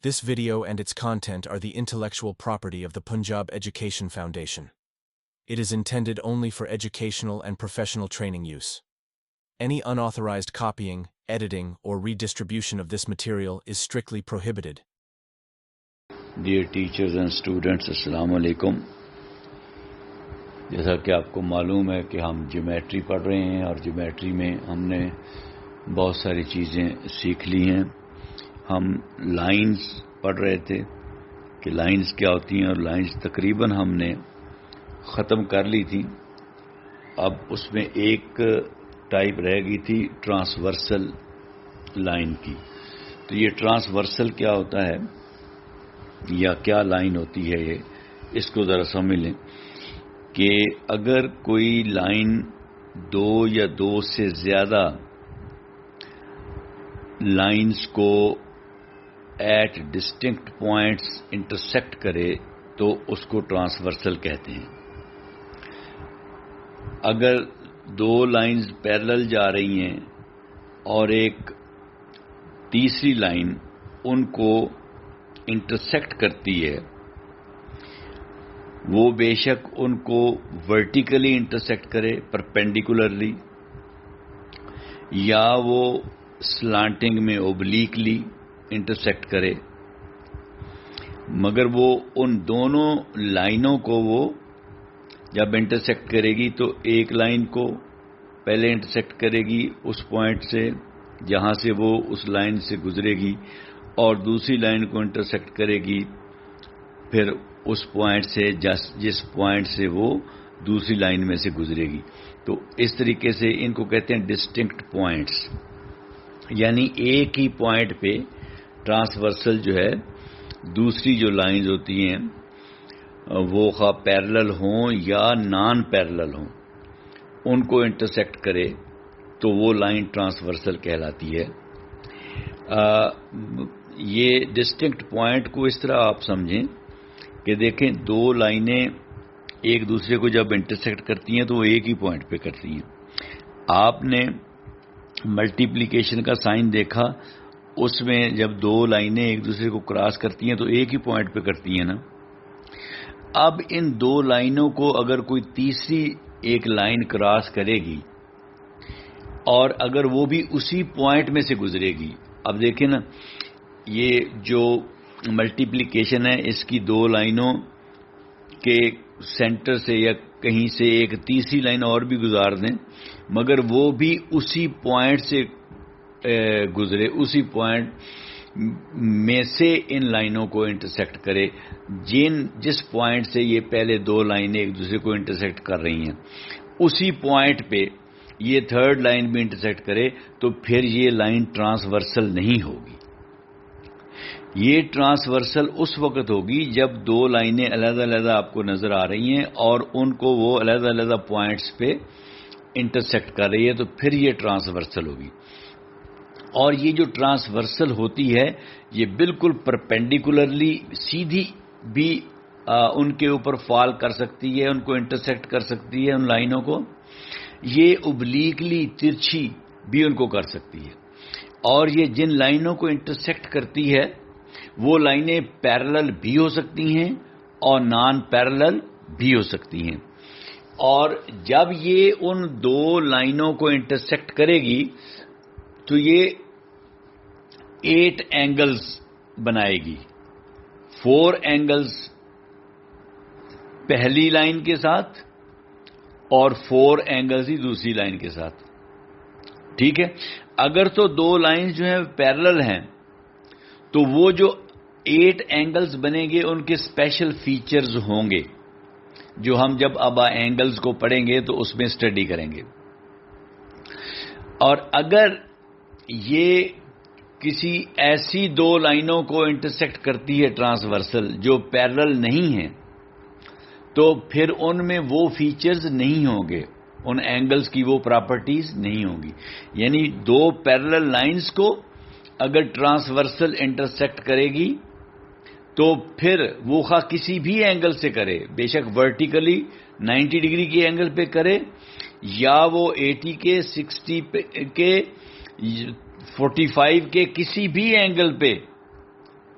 This video and its content are the intellectual property of the Punjab Education Foundation. It is intended only for educational and professional training use. Any unauthorized copying, editing, or redistribution of this material is strictly prohibited. Dear teachers and students, Assalamu alaikum. جیسا کہ آپ کو معلوم ہے کہ ہم geometry پڑھ رہے ہیں اور جیومیٹری میں ہم نے بہت ساری چیزیں سیکھ لی ہیں. ہم لائنز پڑھ رہے تھے کہ لائنز کیا ہوتی ہیں اور لائنز تقریباً ہم نے ختم کر لی تھی. اب اس میں ایک ٹائپ رہ گئی تھی ٹرانسورسل لائن کی. تو یہ ٹرانسورسل کیا ہوتا ہے یا کیا لائن ہوتی ہے، یہ اس کو ذرا سمجھ لیں کہ اگر کوئی لائن دو یا دو سے زیادہ لائنز کو ایٹ ڈسٹنکٹ پوائنٹس انٹرسیکٹ کرے تو اس کو ٹرانسورسل کہتے ہیں. اگر دو لائنز پیرلل جا رہی ہیں اور ایک تیسری لائن ان کو انٹرسیکٹ کرتی ہے، وہ بے شک ان کو ورٹیکلی انٹرسیکٹ کرے پرپینڈیکولرلی، یا وہ سلانٹنگ میں اوبلیکلی انٹرسیکٹ کرے، مگر وہ ان دونوں لائنوں کو وہ جب انٹرسیکٹ کرے گی تو ایک لائن کو پہلے انٹرسیکٹ کرے گی اس پوائنٹ سے جہاں سے وہ اس لائن سے گزرے گی، اور دوسری لائن کو انٹرسیکٹ کرے گی پھر اس پوائنٹ سے جس پوائنٹ سے وہ دوسری لائن میں سے گزرے گی. تو اس طریقے سے ان کو کہتے ہیں ڈسٹنکٹ پوائنٹس، یعنی ایک ہی پوائنٹ پہ ٹرانسورسل جو ہے دوسری جو لائنز ہوتی ہیں وہ خواہ پیرلل ہوں یا نان پیرلل ہوں ان کو انٹرسیکٹ کرے تو وہ لائن ٹرانسورسل کہلاتی ہے. یہ ڈسٹنکٹ پوائنٹ کو اس طرح آپ سمجھیں کہ دیکھیں دو لائنیں ایک دوسرے کو جب انٹرسیکٹ کرتی ہیں تو وہ ایک ہی پوائنٹ پہ کرتی ہیں. آپ نے ملٹیپلیکیشن کا سائن دیکھا، اس میں جب دو لائنیں ایک دوسرے کو کراس کرتی ہیں تو ایک ہی پوائنٹ پہ کرتی ہیں نا. اب ان دو لائنوں کو اگر کوئی تیسری ایک لائن کراس کرے گی اور اگر وہ بھی اسی پوائنٹ میں سے گزرے گی، اب دیکھیں نا یہ جو ملٹیپلیکیشن ہے اس کی دو لائنوں کے سینٹر سے یا کہیں سے ایک تیسری لائن اور بھی گزار دیں مگر وہ بھی اسی پوائنٹ سے گزرے، اسی پوائنٹ میں سے ان لائنوں کو انٹرسیکٹ کرے جس پوائنٹ سے یہ پہلے دو لائنیں ایک دوسرے کو انٹرسیکٹ کر رہی ہیں، اسی پوائنٹ پہ یہ تھرڈ لائن بھی انٹرسیکٹ کرے تو پھر یہ لائن ٹرانسورسل نہیں ہوگی. یہ ٹرانسورسل اس وقت ہوگی جب دو لائنیں علیحدہ علیحدہ آپ کو نظر آ رہی ہیں اور ان کو وہ علیحدہ علیحدہ پوائنٹس پہ انٹرسیکٹ کر رہی ہے، تو پھر یہ ٹرانسورسل ہوگی. اور یہ جو ٹرانسورسل ہوتی ہے یہ بالکل پرپینڈیکولرلی سیدھی بھی ان کے اوپر فال کر سکتی ہے، ان کو انٹرسیکٹ کر سکتی ہے ان لائنوں کو، یہ اوبلیکلی ترچھی بھی ان کو کر سکتی ہے. اور یہ جن لائنوں کو انٹرسیکٹ کرتی ہے وہ لائنیں پیرلل بھی ہو سکتی ہیں اور نان پیرلل بھی ہو سکتی ہیں. اور جب یہ ان دو لائنوں کو انٹرسیکٹ کرے گی تو یہ 8 اینگلز بنائے گی. 4 اینگلز پہلی لائن کے ساتھ اور 4 اینگلز ہی دوسری لائن کے ساتھ. ٹھیک ہے، اگر تو دو لائنز جو ہیں پیرلل ہیں تو وہ جو 8 اینگلز بنیں گے ان کے اسپیشل فیچرز ہوں گے جو ہم جب اب اینگلز کو پڑھیں گے تو اس میں اسٹڈی کریں گے. اور اگر یہ کسی ایسی دو لائنوں کو انٹرسیکٹ کرتی ہے ٹرانسورسل جو پیرلل نہیں ہیں تو پھر ان میں وہ فیچرز نہیں ہوں گے، ان اینگلز کی وہ پراپرٹیز نہیں ہوں گی. یعنی دو پیرلل لائنز کو اگر ٹرانسورسل انٹرسیکٹ کرے گی تو پھر وہ خواہ کسی بھی اینگل سے کرے، بے شک ورٹیکلی 90 ڈگری کے اینگل پہ کرے یا وہ 80 کے 60 کے 45 کے کسی بھی اینگل پہ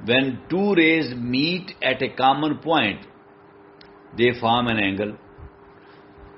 When 2 rays meet at a common point, they form an angle.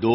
2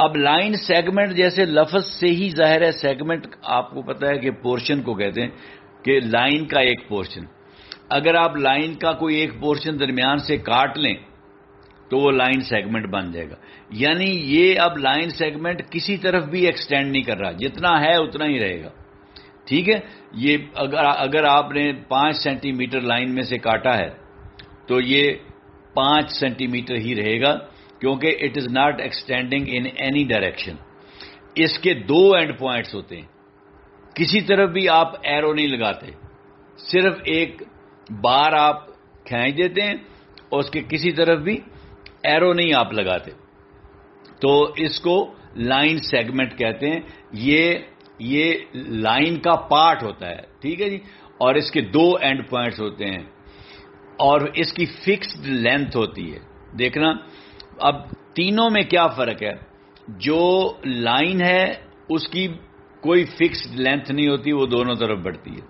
اب لائن سیگمنٹ جیسے لفظ سے ہی ظاہر ہے، سیگمنٹ آپ کو پتا ہے کہ پورشن کو کہتے ہیں، کہ لائن کا ایک پورشن. اگر آپ لائن کا کوئی ایک پورشن درمیان سے کاٹ لیں تو وہ لائن سیگمنٹ بن جائے گا. یعنی یہ اب لائن سیگمنٹ کسی طرف بھی ایکسٹینڈ نہیں کر رہا، جتنا ہے اتنا ہی رہے گا. ٹھیک ہے، یہ اگر آپ نے 5 سینٹی میٹر لائن میں سے کاٹا ہے تو یہ 5 سینٹی میٹر ہی رہے گا، کیونکہ it is not extending in any direction. اس کے 2 اینڈ پوائنٹس ہوتے ہیں، کسی طرف بھی آپ ایرو نہیں لگاتے، صرف ایک بار آپ کھینچ دیتے ہیں اور اس کے کسی طرف بھی ایرو نہیں آپ لگاتے، تو اس کو لائن سیگمنٹ کہتے ہیں. یہ لائن کا پارٹ ہوتا ہے. ٹھیک ہے جی، اور اس کے 2 اینڈ پوائنٹس ہوتے ہیں اور اس کی فکسڈ لینتھ ہوتی ہے. دیکھنا اب تینوں میں کیا فرق ہے. جو لائن ہے اس کی کوئی فکسڈ لینتھ نہیں ہوتی، وہ دونوں طرف بڑھتی ہے.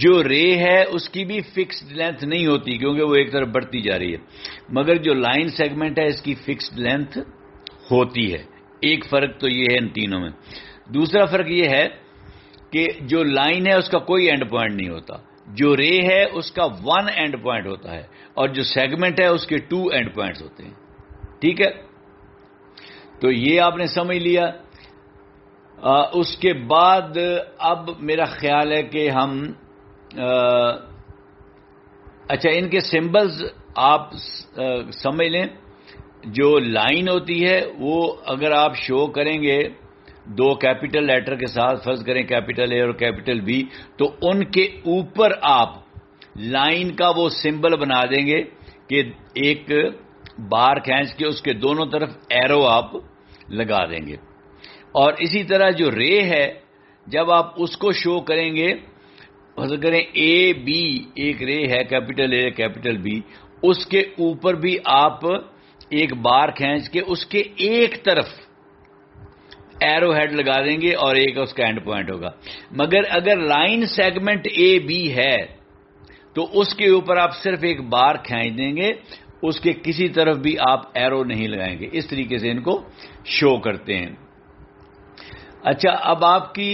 جو رے ہے اس کی بھی فکسڈ لینتھ نہیں ہوتی، کیونکہ وہ ایک طرف بڑھتی جا رہی ہے. مگر جو لائن سیگمنٹ ہے اس کی فکسڈ لینتھ ہوتی ہے. ایک فرق تو یہ ہے ان تینوں میں. دوسرا فرق یہ ہے کہ جو لائن ہے اس کا کوئی اینڈ پوائنٹ نہیں ہوتا، جو رے ہے اس کا 1 اینڈ پوائنٹ ہوتا ہے، اور جو سیگمنٹ ہے اس کے 2 اینڈ پوائنٹس ہوتے ہیں. ٹھیک ہے، تو یہ آپ نے سمجھ لیا. اس کے بعد اب میرا خیال ہے کہ ہم اچھا ان کے سمبلز آپ سمجھ لیں. جو لائن ہوتی ہے وہ اگر آپ شو کریں گے 2 کیپٹل لیٹر کے ساتھ، فرض کریں کیپٹل اے اور کیپٹل بی، تو ان کے اوپر آپ لائن کا وہ سمبل بنا دیں گے کہ ایک بار کھینچ کے اس کے دونوں طرف ایرو آپ لگا دیں گے. اور اسی طرح جو رے ہے جب آپ اس کو شو کریں گے، فرض کریں اے بی ایک رے ہے، کیپٹل اے کیپٹل بی، اس کے اوپر بھی آپ ایک بار کھینچ کے اس کے ایک طرف ایرو ہیڈ لگا دیں گے اور ایک اس کا اینڈ پوائنٹ ہوگا. مگر اگر لائن سیگمنٹ اے بی ہے تو اس کے اوپر آپ صرف ایک بار کھینچ دیں گے، اس کے کسی طرف بھی آپ ایرو نہیں لگائیں گے. اس طریقے سے ان کو شو کرتے ہیں. اچھا، اب آپ کی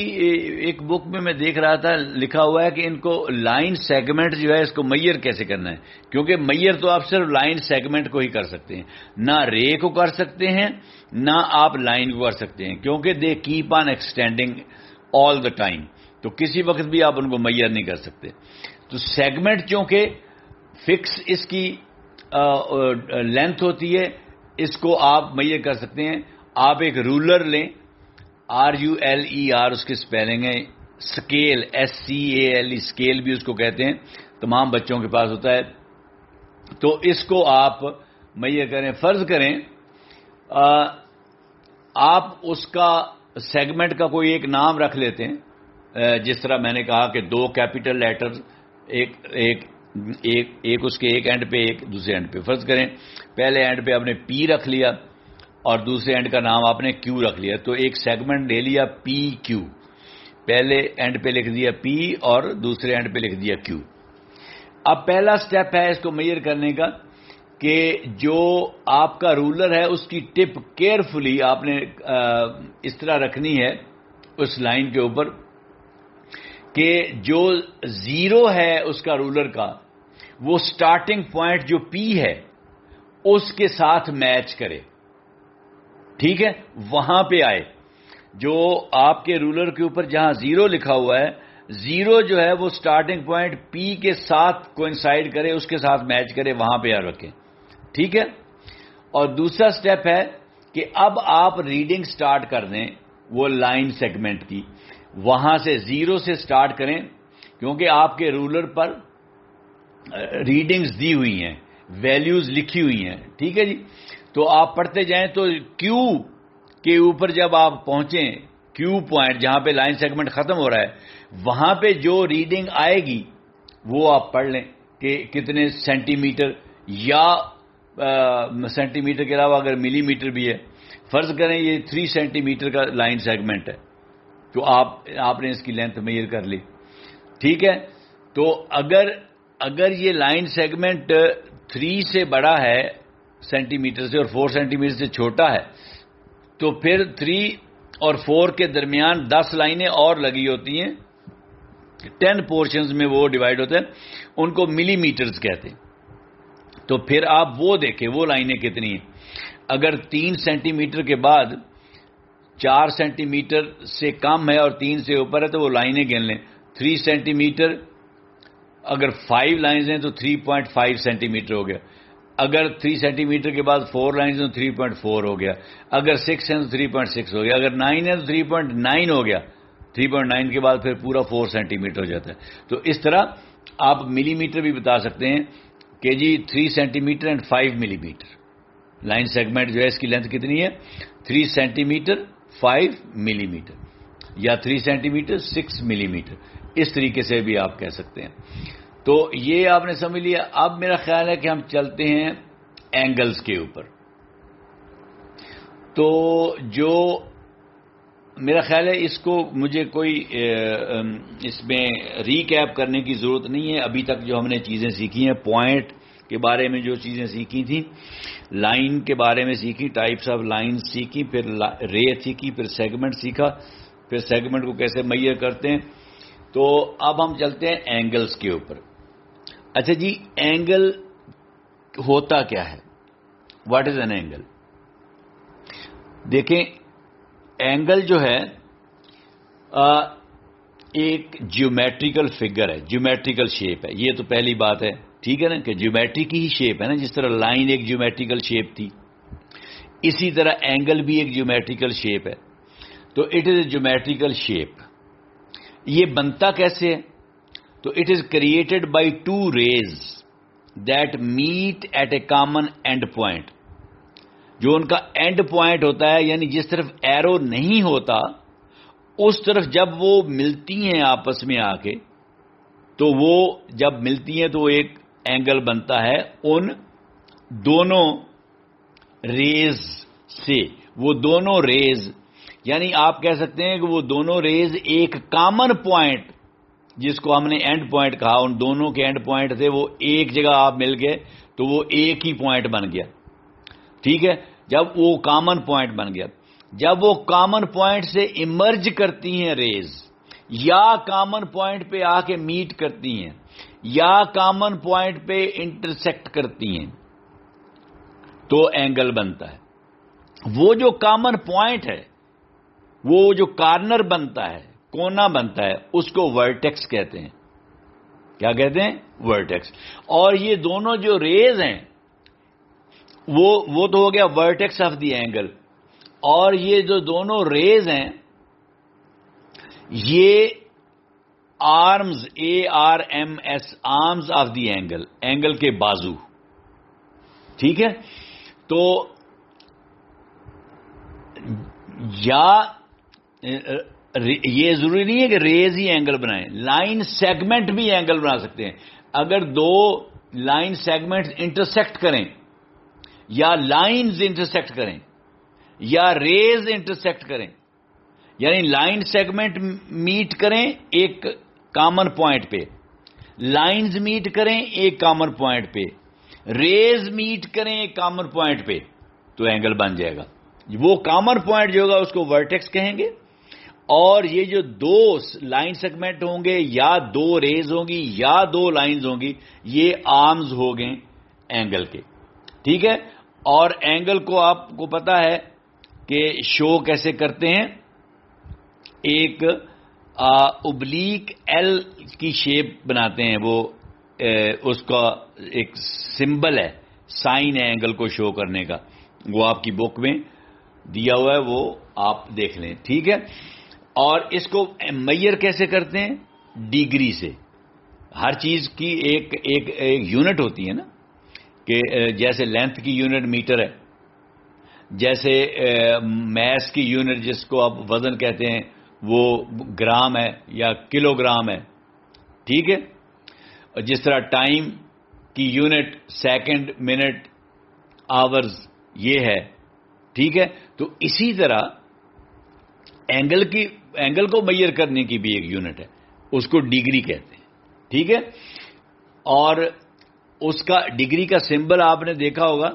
ایک بک میں دیکھ رہا تھا لکھا ہوا ہے کہ ان کو لائن سیگمنٹ جو ہے اس کو میئر کیسے کرنا ہے، کیونکہ میئر تو آپ صرف لائن سیگمنٹ کو ہی کر سکتے ہیں، نہ رے کو کر سکتے ہیں نہ آپ لائن کو کر سکتے ہیں، کیونکہ they keep on extending all the time, تو کسی وقت بھی آپ ان کو میئر نہیں کر سکتے. تو سیگمنٹ چونکہ فکس اس کی لینتھ ہوتی ہے، اس کو آپ میئر کر سکتے ہیں. آپ ایک رولر لیں، RULER اس کی سپیلنگ ہے، اسکیل SCALE، اسکیل بھی اس کو کہتے ہیں، تمام بچوں کے پاس ہوتا ہے. تو اس کو آپ میئر کریں. فرض کریں آپ اس کا سیگمنٹ کا کوئی ایک نام رکھ لیتے ہیں، جس طرح میں نے کہا کہ 2 کیپٹل لیٹر، ایک اس کے ایک اینڈ پہ ایک دوسرے اینڈ پہ. فرض کریں پہلے اینڈ پہ آپ نے P رکھ لیا اور دوسرے اینڈ کا نام آپ نے Q رکھ لیا، تو ایک سیگمنٹ لے لیا PQ، پہلے اینڈ پہ لکھ دیا P اور دوسرے اینڈ پہ لکھ دیا Q. اب پہلا سٹیپ ہے اس کو میئر کرنے کا کہ جو آپ کا رولر ہے اس کی ٹپ کیئرفلی آپ نے اس طرح رکھنی ہے اس لائن کے اوپر کہ جو 0 ہے اس کا رولر کا، وہ سٹارٹنگ پوائنٹ جو P ہے اس کے ساتھ میچ کرے. ٹھیک ہے، وہاں پہ آئے. جو آپ کے رولر کے اوپر جہاں 0 لکھا ہوا ہے، 0 جو ہے وہ سٹارٹنگ پوائنٹ P کے ساتھ کوئنسائڈ کرے، اس کے ساتھ میچ کرے، وہاں پہ آ رکھیں. ٹھیک ہے. اور دوسرا سٹیپ ہے کہ اب آپ ریڈنگ سٹارٹ کر دیں وہ لائن سیگمنٹ کی، وہاں سے 0 سے سٹارٹ کریں، کیونکہ آپ کے رولر پر ریڈنگز دی ہوئی ہیں، ویلیوز لکھی ہوئی ہیں. ٹھیک ہے جی. تو آپ پڑھتے جائیں تو Q کے اوپر جب آپ پہنچیں، Q پوائنٹ جہاں پہ لائن سیگمنٹ ختم ہو رہا ہے، وہاں پہ جو ریڈنگ آئے گی وہ آپ پڑھ لیں کہ کتنے سینٹی میٹر، یا سینٹی میٹر کے علاوہ اگر ملی میٹر بھی ہے. فرض کریں یہ 3 سینٹی میٹر کا لائن سیگمنٹ ہے تو آپ نے اس کی لینتھ میئر کر لی. ٹھیک ہے. تو اگر یہ لائن سیگمنٹ 3 سے بڑا ہے سینٹی میٹر سے اور 4 سینٹی میٹر سے چھوٹا ہے تو پھر 3 اور 4 کے درمیان 10 لائنیں اور لگی ہوتی ہیں, 10 پورشنز میں وہ ڈیوائیڈ ہوتے ہیں, ان کو ملی میٹرز کہتے ہیں. تو پھر آپ وہ دیکھیں وہ لائنیں کتنی ہیں. اگر 3 سینٹی میٹر کے بعد 4 سینٹی میٹر سے کم ہے اور 3 سے اوپر ہے تو وہ لائنیں گن لیں. 3 سینٹی میٹر, اگر 5 لائنز ہیں تو 3.5 سینٹی میٹر ہو گیا. اگر 3 سینٹی میٹر کے بعد 4 لائنز ہیں تو 3.4 ہو گیا. اگر 6 ہیں تو 3.6 ہو گیا. اگر 9 ہے تو 3.9 ہو گیا. 3.9 کے بعد پھر پورا 4 سینٹی میٹر ہو جاتا ہے. تو اس طرح آپ ملی میٹر بھی بتا سکتے ہیں کہ جی 3 سینٹی میٹر اینڈ 5 ملی میٹر. لائن سیگمنٹ جو ہے اس کی لینتھ کتنی ہے؟ 3 سینٹی میٹر 5 ملی میٹر, یا 3 سینٹی میٹر 6 ملی میٹر. اس طریقے سے بھی آپ کہہ سکتے ہیں. تو یہ آپ نے سمجھ لیا. اب میرا خیال ہے کہ ہم چلتے ہیں اینگلز کے اوپر. تو جو میرا خیال ہے اس کو مجھے کوئی اس میں ریکیپ کرنے کی ضرورت نہیں ہے. ابھی تک جو ہم نے چیزیں سیکھی ہیں, پوائنٹ کے بارے میں جو چیزیں سیکھی تھیں, لائن کے بارے میں سیکھی, ٹائپس آف لائن سیکھی, پھر رے سیکھی, پھر سیگمنٹ سیکھا, پھر سیگمنٹ کو کیسے میئر کرتے ہیں. تو اب ہم چلتے ہیں اینگلز کے اوپر. اچھا جی, اینگل ہوتا کیا ہے؟ What is an angle? دیکھیں, اینگل جو ہے ایک جیومیٹریکل فگر ہے, جیومیٹریکل شیپ ہے. یہ تو پہلی بات ہے, ٹھیک ہے نا, کہ جیومیٹری کی ہی شیپ ہے نا. جس طرح لائن ایک جیومیٹریکل شیپ تھی, اسی طرح اینگل بھی ایک جیومیٹریکل شیپ ہے. تو it is a geometrical shape. یہ بنتا کیسے ہے؟ تو it is created by 2 rays that meet at a common end point. جو ان کا اینڈ پوائنٹ ہوتا ہے, یعنی جس طرف ایرو نہیں ہوتا اس طرف جب وہ ملتی ہیں آپس میں آ کے, تو وہ جب ملتی ہیں تو ایک اینگل بنتا ہے ان دونوں ریز سے. وہ دونوں ریز, یعنی آپ کہہ سکتے ہیں کہ وہ دونوں ریز ایک کامن پوائنٹ, جس کو ہم نے اینڈ پوائنٹ کہا, ان دونوں کے اینڈ پوائنٹ تھے, وہ ایک جگہ آپ مل گئے تو وہ ایک ہی پوائنٹ بن گیا. ٹھیک ہے, جب وہ کامن پوائنٹ بن گیا. جب وہ کامن پوائنٹ سے ایمرج کرتی ہیں ریز, یا کامن پوائنٹ پہ آ کے میٹ کرتی ہیں, یا کامن پوائنٹ پہ انٹرسیکٹ کرتی ہیں, تو اینگل بنتا ہے. وہ جو کامن پوائنٹ ہے, وہ جو کارنر بنتا ہے, کونا بنتا ہے, اس کو ورٹیکس کہتے ہیں. کیا کہتے ہیں؟ ورٹیکس. اور یہ دونوں جو ریز ہیں وہ تو ہو گیا ورٹیکس آف دی اینگل. اور یہ جو دونوں ریز ہیں یہ arms, ARMS, arms of the angle, angle کے بازو. ٹھیک ہے, تو یا یہ ضروری نہیں ہے کہ ریز ہی اینگل بنائیں, لائن سیگمنٹ بھی اینگل بنا سکتے ہیں. اگر 2 لائن سیگمنٹ انٹرسیکٹ کریں, یا لائنز انٹرسیکٹ کریں, یا ریز انٹرسیکٹ کریں, یعنی لائن سیگمنٹ میٹ کریں ایک کامن پوائنٹ پہ, لائنز میٹ کریں ایک کامن پوائنٹ پہ, ریز میٹ کریں ایک کامن پوائنٹ پہ, تو اینگل بن جائے گا. وہ کامن پوائنٹ جو ہوگا اس کو ورٹیکس کہیں گے. اور یہ جو 2 لائن سیگمنٹ ہوں گے, یا 2 ریز ہوں گی, یا 2 لائنز ہوں گی, یہ آرمز ہو گئے اینگل کے. ٹھیک ہے, اور اینگل کو آپ کو پتا ہے کہ شو کیسے کرتے ہیں. ایک اوبلیک ایل کی شیپ بناتے ہیں, وہ اس کا ایک سمبل ہے, سائن ہے اینگل کو شو کرنے کا. وہ آپ کی بک میں دیا ہوا ہے, وہ آپ دیکھ لیں. ٹھیک ہے, اور اس کو میئر کیسے کرتے ہیں؟ ڈگری سے. ہر چیز کی ایک یونٹ ہوتی ہے نا, کہ جیسے لینتھ کی یونٹ میٹر ہے, جیسے میس کی یونٹ جس کو آپ وزن کہتے ہیں وہ گرام ہے یا کلو گرام ہے. ٹھیک ہے, اور جس طرح ٹائم کی یونٹ سیکنڈ, منٹ, آورز یہ ہے. ٹھیک ہے, تو اسی طرح اینگل کو میئر کرنے کی بھی ایک یونٹ ہے, اس کو ڈگری کہتے ہیں. ٹھیک ہے, اور اس کا ڈگری کا سمبل آپ نے دیکھا ہوگا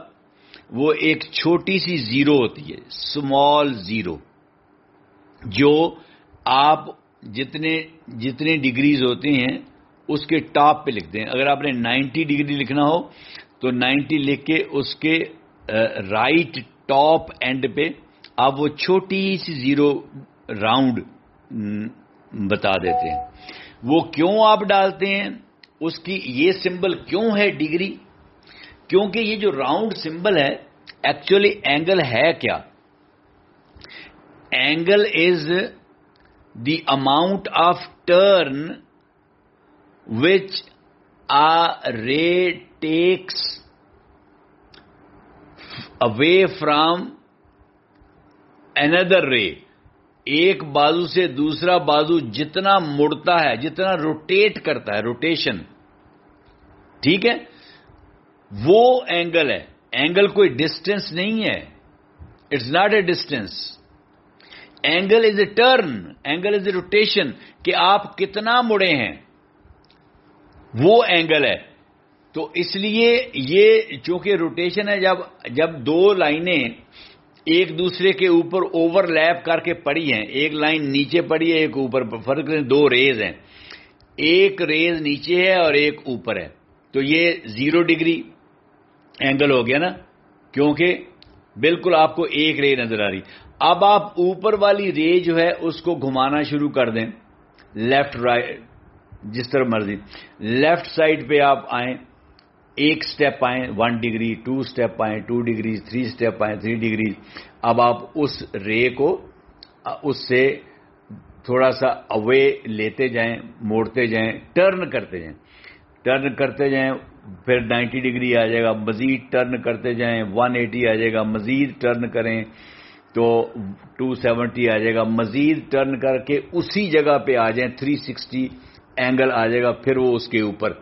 وہ ایک چھوٹی سی زیرو ہوتی ہے، اسمال زیرو، جو آپ جتنے ڈگریز ہوتے ہیں اس کے ٹاپ پہ لکھتے ہیں. اگر آپ نے 90 ڈگری لکھنا ہو تو 90 لکھ کے اس کے رائٹ ٹاپ اینڈ پہ آپ وہ چھوٹی سی زیرو راؤنڈ بتا دیتے ہیں. وہ کیوں آپ ڈالتے ہیں، اس کی یہ سمبل کیوں ہے ڈگری؟ کیونکہ یہ جو راؤنڈ سمبل ہے ایکچولی اینگل ہے کیا؟ Angle is the amount of turn which a ray takes away from another ray. ایک بازو سے دوسرا بازو جتنا مڑتا ہے، جتنا روٹیٹ کرتا ہے، روٹیشن، ٹھیک ہے، وہ اینگل ہے. اینگل کوئی ڈسٹینس نہیں ہے، it's not a distance. Angle is a turn, angle is a rotation, کہ آپ کتنا مڑے ہیں وہ اینگل ہے. تو اس لیے یہ چونکہ روٹیشن ہے، جب دو لائنیں ایک دوسرے کے اوپر اوور لیپ کر کے پڑی ہیں، ایک لائن نیچے پڑی ہے ایک اوپر، فرق ہے، دو ریز ہیں، ایک ریز نیچے ہے اور ایک اوپر ہے، تو یہ 0 ڈگری اینگل ہو گیا نا، کیونکہ بالکل آپ کو ایک رے نظر آ رہی. اب آپ اوپر والی رے جو ہے اس کو گھمانا شروع کر دیں، لیفٹ رائٹ جس طرح مرضی، لیفٹ سائڈ پہ آپ آئیں، ایک سٹیپ آئیں 1 ڈگری، 2 سٹیپ آئیں 2 ڈگری، 3 سٹیپ آئیں 3 ڈگری. اب آپ اس رے کو اس سے تھوڑا سا اوے لیتے جائیں، موڑتے جائیں، ٹرن کرتے جائیں، ٹرن کرتے جائیں، پھر 90 ڈگری آ جائے گا، مزید ٹرن کرتے جائیں، 180 آ جائے گا، مزید ٹرن کریں تو 270 آ جائے گا، مزید ٹرن کر کے اسی جگہ پہ آ جائیں 360 اینگل آ جائے گا. پھر وہ اس کے اوپر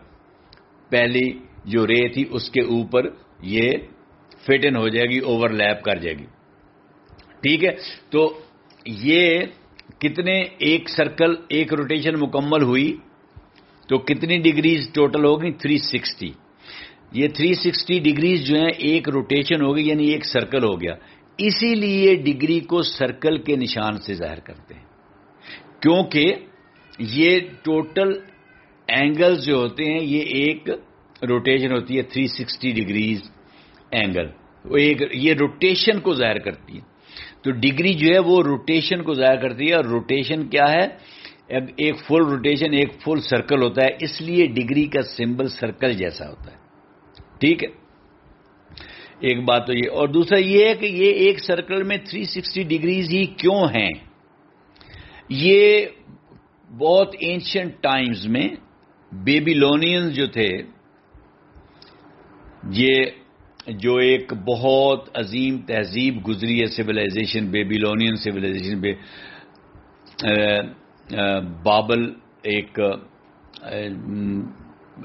پہلی جو رے تھی اس کے اوپر یہ فٹ ان ہو جائے گی، اوور لیپ کر جائے گی. ٹھیک ہے، تو یہ کتنے، ایک سرکل ایک روٹیشن مکمل ہوئی تو کتنی ڈگریز ٹوٹل ہوگی؟ 360. یہ 360 ڈگریز جو ہیں ایک روٹیشن ہوگی، یعنی ایک سرکل ہو گیا. اسی لیے ڈگری کو سرکل کے نشان سے ظاہر کرتے ہیں، کیونکہ یہ ٹوٹل اینگلز جو ہوتے ہیں یہ ایک روٹیشن ہوتی ہے 360 ڈگریز اینگل، یہ روٹیشن کو ظاہر کرتی ہے. تو ڈگری جو ہے وہ روٹیشن کو ظاہر کرتی ہے، اور روٹیشن کیا ہے؟ ایک فل روٹیشن ایک فل سرکل ہوتا ہے، اس لیے ڈگری کا سمبل سرکل جیسا ہوتا ہے. ٹھیک ہے، ایک بات تو یہ، اور دوسرا یہ ہے کہ یہ ایک سرکل میں 360 ڈگریز ہی کیوں ہیں؟ یہ بہت اینشنٹ ٹائمز میں بیبیلونین جو تھے، یہ جو ایک بہت عظیم تہذیب گزری ہے، سویلائزیشن، بیبیلونین سویلائزیشن پہ، بابل ایک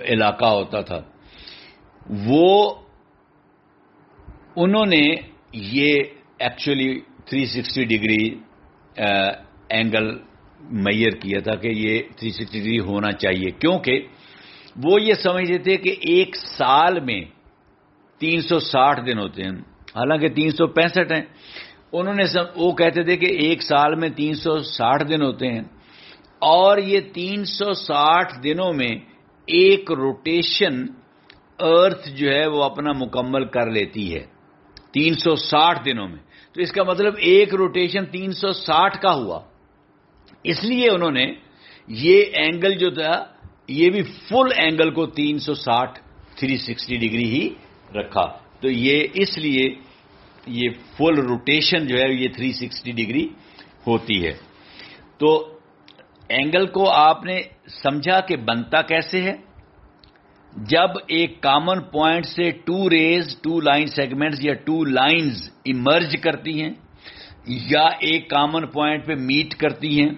علاقہ ہوتا تھا، انہوں نے یہ ایکچولی 360 ڈگری اینگل میئر کیا تھا کہ یہ 360 ڈگری ہونا چاہیے، کیونکہ وہ یہ سمجھتے تھے کہ ایک سال میں 360 دن ہوتے ہیں، حالانکہ 365 ہیں. وہ کہتے تھے کہ ایک سال میں 360 دن ہوتے ہیں، اور یہ 360 دنوں میں ایک روٹیشن ارتھ جو ہے وہ اپنا مکمل کر لیتی ہے 360 دنوں میں. تو اس کا مطلب ایک روٹیشن 360 کا ہوا. اس لیے انہوں نے یہ اینگل جو تھا یہ بھی فل اینگل کو 360 ڈگری ہی رکھا. تو یہ اس لیے یہ فل روٹیشن جو ہے یہ 360 ڈگری ہوتی ہے. تو اینگل کو آپ نے سمجھا کہ بنتا کیسے ہے؟ جب ایک کامن پوائنٹ سے 2 ریز 2 لائن سیگمنٹس یا 2 لائنز ایمرج کرتی ہیں یا ایک کامن پوائنٹ پہ میٹ کرتی ہیں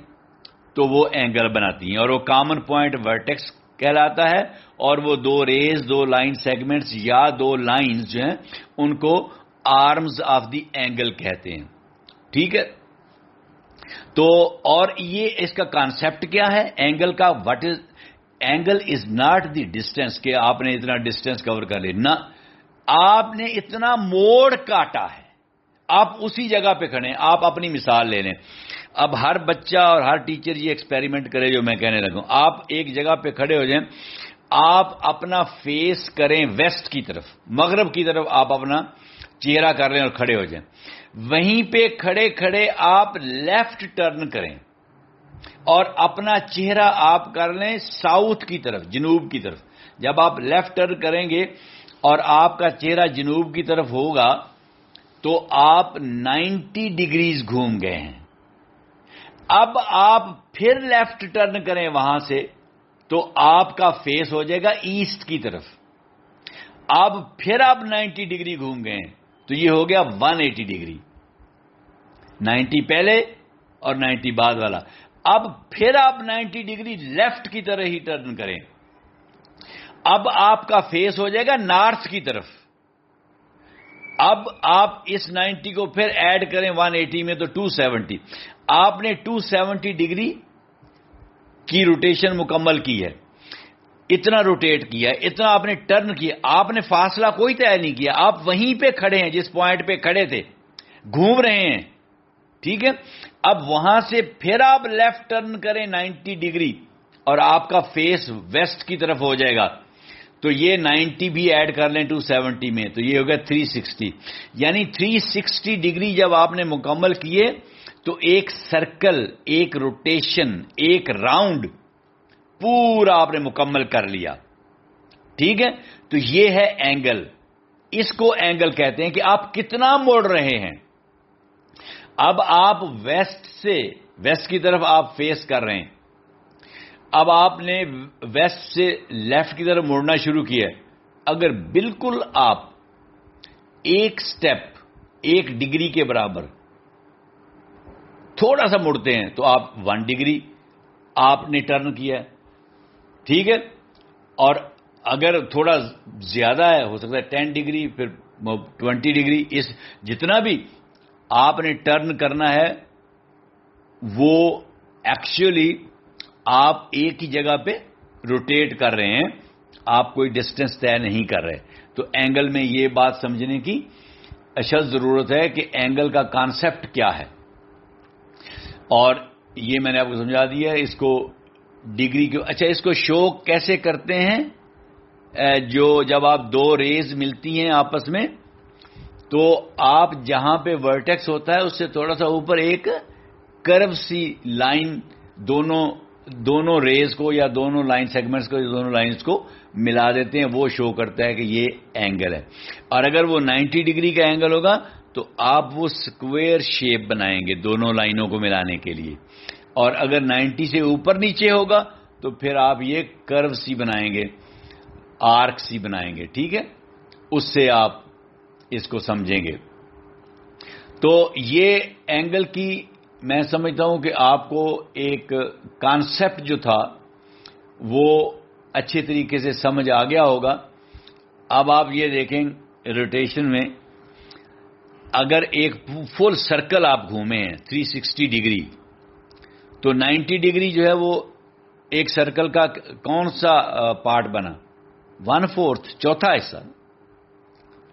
تو وہ اینگل بناتی ہیں، اور وہ کامن پوائنٹ ورٹیکس کہلاتا ہے، اور وہ 2 ریز 2 لائن سیگمنٹس یا 2 لائنز جو ہیں ان کو آرمز آف دی اینگل کہتے ہیں. ٹھیک ہے، تو اور یہ اس کا کانسیپٹ کیا ہے اینگل کا؟ Angle is not the distance کہ آپ نے اتنا ڈسٹینس کور کر لی، نہ، آپ نے اتنا موڑ کاٹا ہے، آپ اسی جگہ پہ کھڑے ہیں. آپ اپنی مثال لے لیں. اب ہر بچہ اور ہر ٹیچر یہ ایکسپیریمنٹ کرے جو میں کہنے لگوں. آپ ایک جگہ پہ کھڑے ہو جائیں، آپ اپنا فیس کریں ویسٹ کی طرف، مغرب کی طرف آپ اپنا چہرہ کر لیں اور کھڑے ہو جائیں. وہیں پہ کھڑے کھڑے آپ لیفٹ ٹرن کریں اور اپنا چہرہ آپ کر لیں ساؤتھ کی طرف، جنوب کی طرف. جب آپ لیفٹ ٹرن کریں گے اور آپ کا چہرہ جنوب کی طرف ہوگا تو آپ 90 ڈگریز گھوم گئے ہیں. اب آپ پھر لیفٹ ٹرن کریں وہاں سے تو آپ کا فیس ہو جائے گا ایسٹ کی طرف. اب پھر آپ 90 ڈگری گھوم گئے ہیں تو یہ ہو گیا 180 ڈگری. 90 پہلے اور 90 بعد والا. اب پھر آپ 90 ڈگری لیفٹ کی طرح ہی ٹرن کریں. اب آپ کا فیس ہو جائے گا نارتھ کی طرف. اب آپ اس 90 کو پھر ایڈ کریں 180 میں تو 270. آپ نے 270 ڈگری کی روٹیشن مکمل کی ہے. اتنا روٹیٹ کیا، اتنا آپ نے ٹرن کیا. آپ نے فاصلہ کوئی طے نہیں کیا، آپ وہیں پہ کھڑے ہیں جس پوائنٹ پہ کھڑے تھے، گھوم رہے ہیں. ٹھیک ہے. اب وہاں سے پھر آپ لیفٹ ٹرن کریں 90 ڈگری اور آپ کا فیس ویسٹ کی طرف ہو جائے گا. تو یہ 90 بھی ایڈ کر لیں 270 میں تو یہ ہوگا 360. یعنی 360 ڈگری جب آپ نے مکمل کیے تو ایک سرکل، ایک روٹیشن، ایک راؤنڈ پورا آپ نے مکمل کر لیا. ٹھیک ہے. تو یہ ہے اینگل. اس کو اینگل کہتے ہیں کہ آپ کتنا موڑ رہے ہیں. اب آپ ویسٹ کی طرف آپ فیس کر رہے ہیں. اب آپ نے ویسٹ سے لیفٹ کی طرف مڑنا شروع کیا. اگر بالکل آپ ایک سٹیپ، 1 ڈگری کے برابر تھوڑا سا مڑتے ہیں تو آپ 1 ڈگری آپ نے ٹرن کیا. ٹھیک ہے. اور اگر تھوڑا زیادہ ہے، ہو سکتا ہے 10 ڈگری، پھر 20 ڈگری، اس جتنا بھی آپ نے ٹرن کرنا ہے وہ ایکچولی آپ ایک ہی جگہ پہ روٹیٹ کر رہے ہیں، آپ کوئی ڈسٹینس طے نہیں کر رہے. تو اینگل میں یہ بات سمجھنے کی اشد ضرورت ہے کہ اینگل کا کانسیپٹ کیا ہے. اور یہ میں نے آپ کو سمجھا دیا ہے. اس کو ڈگری کو، اچھا اس کو شو کیسے کرتے ہیں؟ جو جب آپ 2 ریز ملتی ہیں آپس میں تو آپ جہاں پہ ورٹیکس ہوتا ہے اس سے تھوڑا سا اوپر ایک کرو سی لائن دونوں ریز کو یا دونوں لائن سیگمنٹس کو یا دونوں لائنز کو ملا دیتے ہیں. وہ شو کرتا ہے کہ یہ اینگل ہے. اور اگر وہ 90 ڈگری کا اینگل ہوگا تو آپ وہ سکوئر شیپ بنائیں گے دونوں لائنوں کو ملانے کے لیے. اور اگر 90 سے اوپر نیچے ہوگا تو پھر آپ یہ کرو سی بنائیں گے، آرک سی بنائیں گے. ٹھیک ہے. اس سے آپ اس کو سمجھیں گے. تو یہ اینگل کی میں سمجھتا ہوں کہ آپ کو ایک کانسیپٹ جو تھا وہ اچھے طریقے سے سمجھ آ گیا ہوگا. اب آپ یہ دیکھیں روٹیشن میں اگر ایک فل سرکل آپ گھومے ہیں 360 ڈگری تو 90 ڈگری جو ہے وہ ایک سرکل کا کون سا پارٹ بنا؟ 1/4، چوتھا حصہ.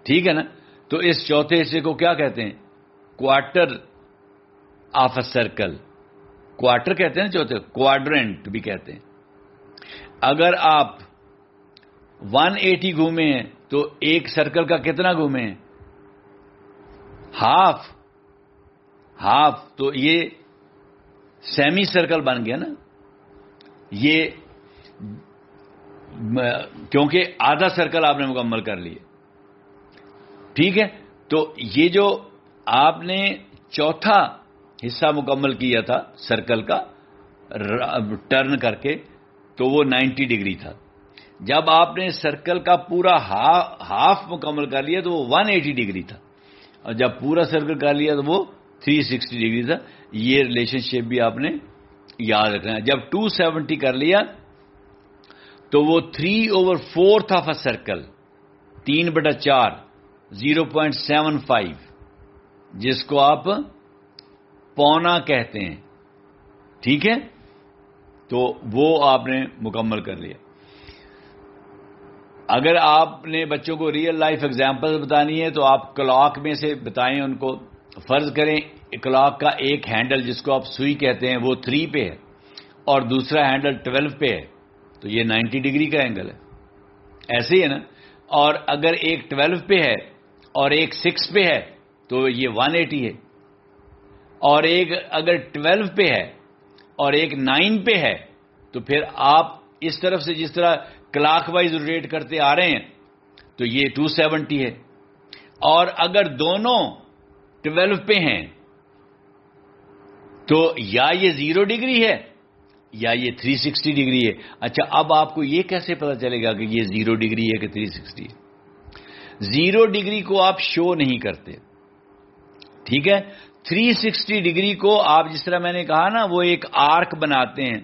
ٹھیک ہے نا. تو اس چوتھے حصے کو کیا کہتے ہیں؟ Quarter of a circle. Quarter کہتے ہیں نا چوتھے، کوارڈرنٹ بھی کہتے ہیں. اگر آپ 180 گھومے ہیں تو ایک سرکل کا کتنا گھومے ہیں؟ ہاف. تو یہ سیمی سرکل بن گیا نا. یہ کیونکہ آدھا سرکل آپ نے مکمل کر لیا. ٹھیک ہے. تو یہ جو آپ نے چوتھا حصہ مکمل کیا تھا سرکل کا ٹرن کر کے تو وہ 90 ڈگری تھا. جب آپ نے سرکل کا پورا ہاف مکمل کر لیا تو وہ 180 ڈگری تھا. اور جب پورا سرکل کر لیا تو وہ 360 ڈگری تھا. یہ ریلیشن شپ بھی آپ نے یاد رکھنا ہے. جب 270 کر لیا تو وہ 3/4 آف اے سرکل، 3/4، 0.75، جس کو آپ پونا کہتے ہیں. ٹھیک ہے. تو وہ آپ نے مکمل کر لیا. اگر آپ نے بچوں کو ریئل لائف ایگزامپل بتانی ہے تو آپ کلاک میں سے بتائیں ان کو. فرض کریں کلاک کا ایک ہینڈل جس کو آپ سوئی کہتے ہیں وہ 3 پہ ہے اور دوسرا ہینڈل 12 پہ ہے, تو یہ 90 ڈگری کا اینگل ہے. ایسے ہی ہے نا. اور اگر ایک 12 پہ ہے اور ایک 6 پہ ہے تو یہ 180 ہے. اور ایک اگر 12 پہ ہے اور ایک 9 پہ ہے تو پھر آپ اس طرف سے جس طرح کلاک وائز روٹیٹ کرتے آ رہے ہیں تو یہ 270 ہے. اور اگر دونوں 12 پہ ہیں تو یا یہ 0 ڈگری ہے یا یہ 360 ڈگری ہے. اچھا, اب آپ کو یہ کیسے پتا چلے گا کہ یہ 0 ڈگری ہے کہ 360 ہے؟ 0 ڈگری کو آپ شو نہیں کرتے, ٹھیک ہے. 360 ڈگری کو آپ جس طرح میں نے کہا نا وہ ایک آرک بناتے ہیں,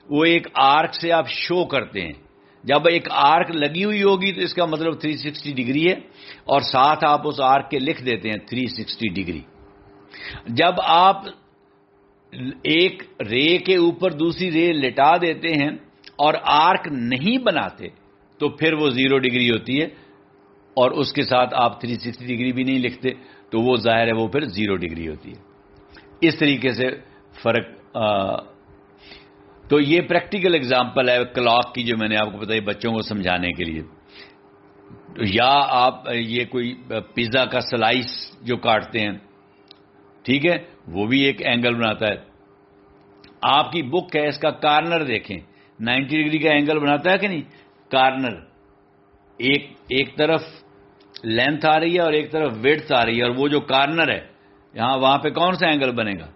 وہ ایک آرک سے آپ شو کرتے ہیں. جب ایک آرک لگی ہوئی ہوگی تو اس کا مطلب 360 ڈگری ہے, اور ساتھ آپ اس آرک کے لکھ دیتے ہیں 360 ڈگری. جب آپ ایک رے کے اوپر دوسری رے لٹا دیتے ہیں اور آرک نہیں بناتے تو پھر وہ 0 ڈگری ہوتی ہے, اور اس کے ساتھ آپ 360 ڈگری بھی نہیں لکھتے تو وہ ظاہر ہے وہ پھر 0 ڈگری ہوتی ہے. اس طریقے سے فرق. تو یہ پریکٹیکل اگزامپل ہے کلاک کی جو میں نے آپ کو بتائی بچوں کو سمجھانے کے لیے. یا آپ یہ کوئی پیزا کا سلائس جو کاٹتے ہیں, ٹھیک ہے, وہ بھی ایک اینگل بناتا ہے. آپ کی بک ہے, اس کا کارنر دیکھیں, 90 ڈگری کا اینگل بناتا ہے کہ نہیں؟ کارنر ایک طرف لینتھ آ رہی ہے اور ایک طرف ویڈتھ آ رہی ہے, اور وہ جو کارنر ہے یہاں وہاں پہ کون سا اینگل بنے گا؟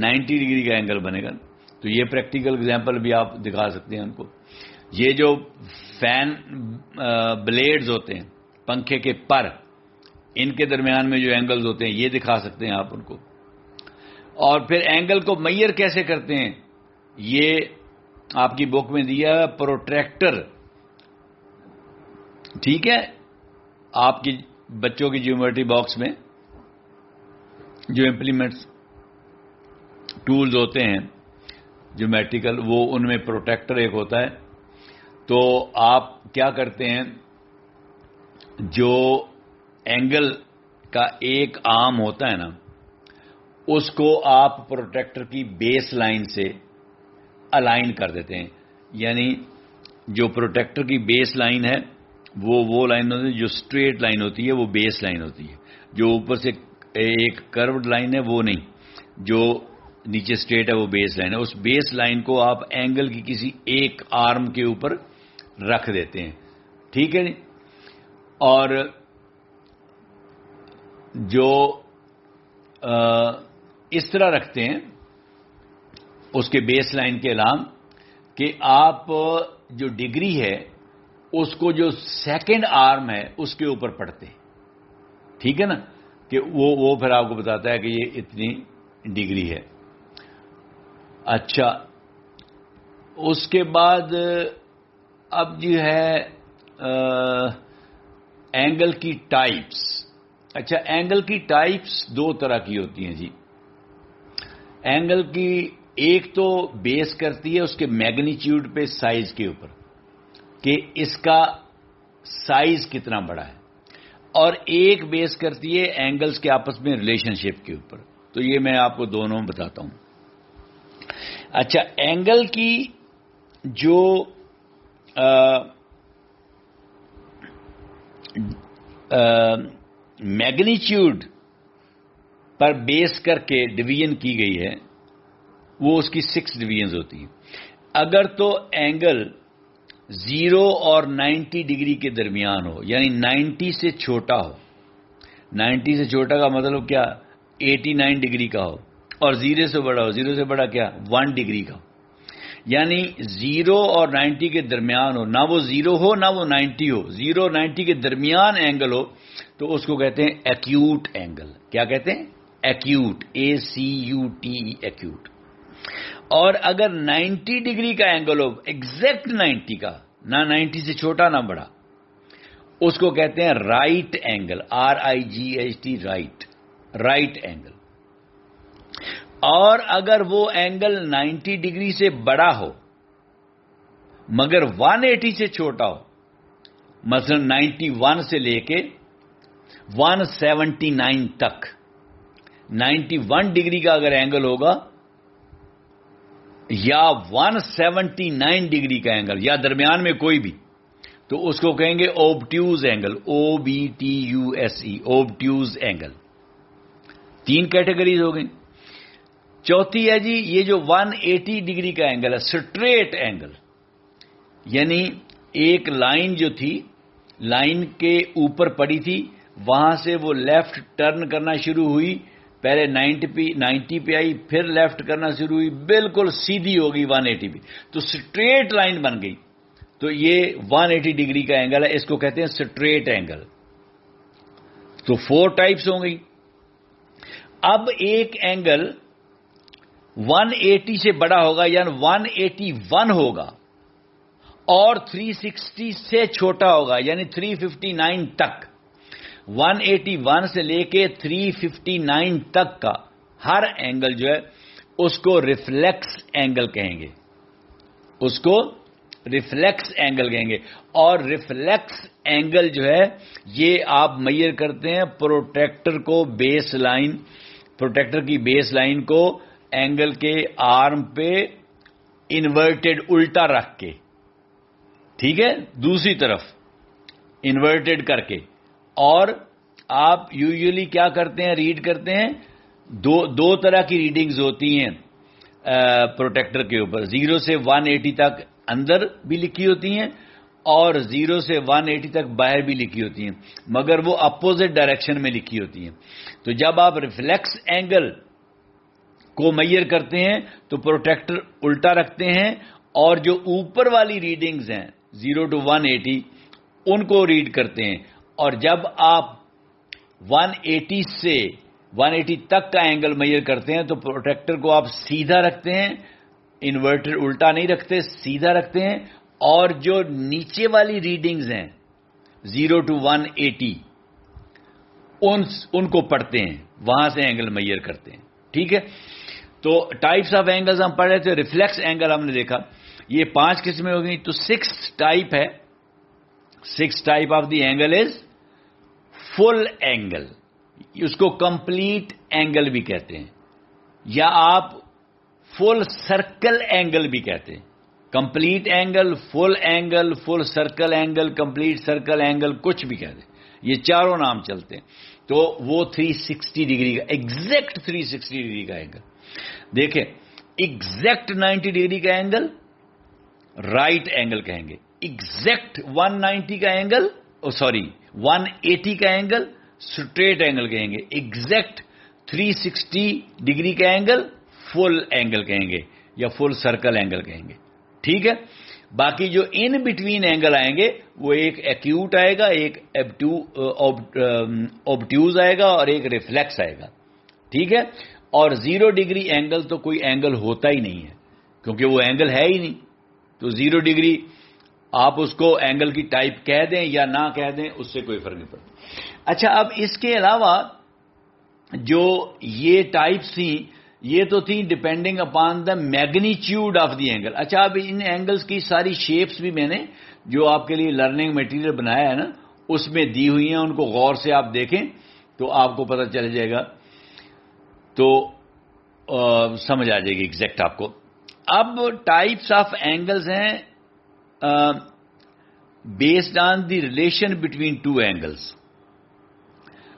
90 ڈگری کا اینگل بنے گا. تو یہ پریکٹیکل اگزامپل بھی آپ دکھا سکتے ہیں ان کو. یہ جو فین بلیڈز ہوتے ہیں, پنکھے کے پر, ان کے درمیان میں جو اینگلز ہوتے ہیں یہ دکھا سکتے ہیں آپ ان کو. اور پھر اینگل کو میئر کیسے کرتے ہیں یہ آپ کی بک میں دیا ہے, پروٹریکٹر, ٹھیک ہے. آپ کی بچوں کی جیومیٹری باکس میں جو امپلیمنٹس ٹولز ہوتے ہیں جیومیٹریکل, وہ ان میں پروٹریکٹر ایک ہوتا ہے. تو آپ کیا کرتے ہیں, جو اینگل کا ایک آرم ہوتا ہے نا اس کو آپ پروٹریکٹر کی بیس لائن سے الائن کر دیتے ہیں. یعنی جو پروٹریکٹر کی بیس لائن ہے وہ لائن ہوتی ہے, جو اسٹریٹ لائن ہوتی ہے وہ بیس لائن ہوتی ہے. جو اوپر سے ایک کروڈ لائن ہے وہ نہیں, جو نیچے اسٹریٹ ہے وہ بیس لائن ہے. اس بیس لائن کو آپ اینگل کی کسی ایک آرم کے اوپر رکھ دیتے ہیں, ٹھیک ہے. اور جو اس طرح رکھتے ہیں اس کے بیس لائن کے علاوہ کہ آپ جو ڈگری ہے اس کو جو سیکنڈ آرم ہے اس کے اوپر پڑھتے ہیں, ٹھیک ہے نا, کہ وہ پھر آپ کو بتاتا ہے کہ یہ اتنی ڈگری ہے. اچھا, اس کے بعد اب جو ہے اینگل کی ٹائپس. اچھا, اینگل کی ٹائپس 2 طرح کی ہوتی ہیں جی. اینگل کی ایک تو بیس کرتی ہے اس کے میگنیچیوڈ پہ, سائز کے اوپر, کہ اس کا سائز کتنا بڑا ہے, اور ایک بیس کرتی ہے اینگلز کے آپس میں ریلیشن شپ کے اوپر. تو یہ میں آپ کو دونوں بتاتا ہوں. اچھا, اینگل کی جو میگنیچیوڈ پر بیس کر کے ڈویژن کی گئی ہے وہ اس کی 6 ڈویژنز ہوتی ہیں. اگر تو اینگل 0 اور 90 ڈگری کے درمیان ہو, یعنی 90 سے چھوٹا ہو, 90 سے چھوٹا کا مطلب کیا, 89 ڈگری کا ہو, اور 0 سے بڑا ہو, 0 سے بڑا کیا, 1 ڈگری کا ہو. یعنی 0 اور 90 کے درمیان ہو, نہ وہ 0 ہو نہ وہ 90 ہو, 0 اور 90 کے درمیان اینگل ہو تو اس کو کہتے ہیں ایکیوٹ اینگل. کیا کہتے ہیں؟ Acute, ACUTE, acute. اور اگر 90 ڈگری کا اینگل ہو, ایگزیکٹ 90 کا, نہ 90 سے چھوٹا نہ بڑا, اس کو کہتے ہیں right angle, RIGHT, right angle. اور اگر وہ اینگل 90 ڈگری سے بڑا ہو مگر 180 سے چھوٹا ہو مثلا 91 سے لے کے 179 تک 91 ڈگری کا اگر اینگل ہوگا یا 179 ڈگری کا اینگل یا درمیان میں کوئی بھی, تو اس کو کہیں گے اوبٹیوز اینگل, OBTUSE, اوبٹیوز اینگل. 3 کیٹیگریز ہو گئی. چوتھی ہے جی یہ جو 180 ڈگری کا اینگل ہے, سٹریٹ اینگل, یعنی ایک لائن جو تھی, لائن کے اوپر پڑی تھی, وہاں سے وہ لیفٹ ٹرن کرنا شروع ہوئی, پہلے 90 پہ آئی, پھر لیفٹ کرنا شروع ہوئی, بالکل سیدھی ہوگی 180 پہ, تو سٹریٹ لائن بن گئی. تو یہ 180 ڈگری کا اینگل ہے, اس کو کہتے ہیں سٹریٹ اینگل. تو 4 ٹائپس ہوں گئی. اب ایک اینگل 180 سے بڑا ہوگا یعنی 181 ہوگا, اور 360 سے چھوٹا ہوگا یعنی 359 تک. 181 سے لے کے 359 تک کا ہر اینگل جو ہے اس کو ریفلیکس اینگل کہیں گے, اس کو ریفلیکس اینگل کہیں گے. اور ریفلیکس اینگل جو ہے یہ آپ میئر کرتے ہیں پروٹیکٹر کو, بیس لائن, پروٹیکٹر کی بیس لائن کو اینگل کے آرم پہ انورٹڈ الٹا رکھ کے, ٹھیک ہے, دوسری طرف انورٹڈ کر کے. اور آپ یوزلی کیا کرتے ہیں, ریڈ کرتے ہیں, دو طرح کی ریڈنگز ہوتی ہیں پروٹیکٹر کے اوپر. 0 سے 180 تک اندر بھی لکھی ہوتی ہیں اور 0 سے 180 تک باہر بھی لکھی ہوتی ہیں, مگر وہ اپوزٹ ڈائریکشن میں لکھی ہوتی ہیں. تو جب آپ ریفلیکس اینگل کو میئر کرتے ہیں تو پروٹیکٹر الٹا رکھتے ہیں, اور جو اوپر والی ریڈنگز ہیں 0 to 180 ان کو ریڈ کرتے ہیں. اور جب آپ 180 سے 180 تک کا اینگل میئر کرتے ہیں تو پروٹیکٹر کو آپ سیدھا رکھتے ہیں, انورٹر الٹا نہیں رکھتے, سیدھا رکھتے ہیں. اور جو نیچے والی ریڈنگز ہیں 0 to 180 ان کو پڑھتے ہیں, وہاں سے اینگل میئر کرتے ہیں. ٹھیک ہے, تو ٹائپس آف اینگلز ہم پڑھ رہے تھے. ریفلیکس اینگل ہم نے دیکھا, یہ 5 قسمیں ہو گئی. تو 6 ٹائپ ہے. 6 type of the angle is full angle, اس کو کمپلیٹ اینگل بھی کہتے ہیں, یا آپ فل سرکل اینگل بھی کہتے ہیں. Complete angle, full angle, full circle angle, complete circle angle, کچھ بھی کہتے ہیں. یہ چاروں نام چلتے ہیں. تو وہ 360 ڈگری کا, ایگزیکٹ 360 ڈگری کا اینگل. دیکھیں, ایگزیکٹ 90 ڈگری کا اینگل رائٹ اینگل کہیں گے. ایگزیکٹ 190 کا اینگل, 180 کا اینگل سٹریٹ اینگل کہیں گے. ایگزیکٹ 360 ڈگری کا اینگل فل اینگل کہیں گے یا فل سرکل اینگل کہیں گے. ٹھیک ہے, باقی جو ان بٹوین اینگل آئیں گے وہ ایک ایکیوٹ آئے گا, ایک اوبٹیوز آئے گا, اور ایک ریفلیکس آئے گا. ٹھیک ہے, اور 0 ڈگری اینگل تو کوئی اینگل ہوتا ہی نہیں ہے, کیونکہ وہ اینگل ہے ہی نہیں. تو 0 ڈگری آپ اس کو اینگل کی ٹائپ کہہ دیں یا نہ کہہ دیں, اس سے کوئی فرق نہیں پڑتا. اچھا, اب اس کے علاوہ جو یہ ٹائپس تھیں یہ تو تھیں depending upon the magnitude of the angle. اچھا, اب ان اینگلز کی ساری شیپس بھی میں نے جو آپ کے لیے لرننگ مٹیریل بنایا ہے نا اس میں دی ہوئی ہیں, ان کو غور سے آپ دیکھیں تو آپ کو پتہ چل جائے گا, تو سمجھ آ جائے گی ایگزیکٹ آپ کو. اب ٹائپس آف اینگلز ہیں based on the relation between 2 angles.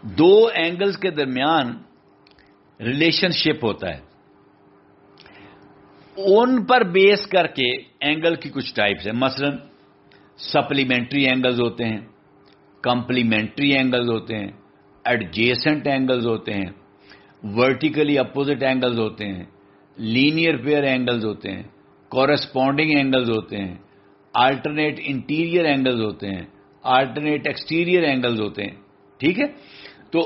2 angles کے درمیان ریلیشن شپ ہوتا ہے, ان پر بیس کر کے اینگل کی کچھ ٹائپس ہیں. مثلا سپلیمنٹری اینگلز ہوتے ہیں, کمپلیمنٹری اینگلز ہوتے ہیں, ایڈجیسنٹ اینگلز ہوتے ہیں, ورٹیکلی اپوزٹ اینگلز ہوتے ہیں, لینئر پیئر اینگلز ہوتے ہیں, کورسپونڈنگ اینگلز ہوتے ہیں, آلٹرنیٹ انٹیریئر اینگلز ہوتے ہیں, آلٹرنیٹ ایکسٹیریئر اینگلز ہوتے ہیں. ٹھیک ہے, تو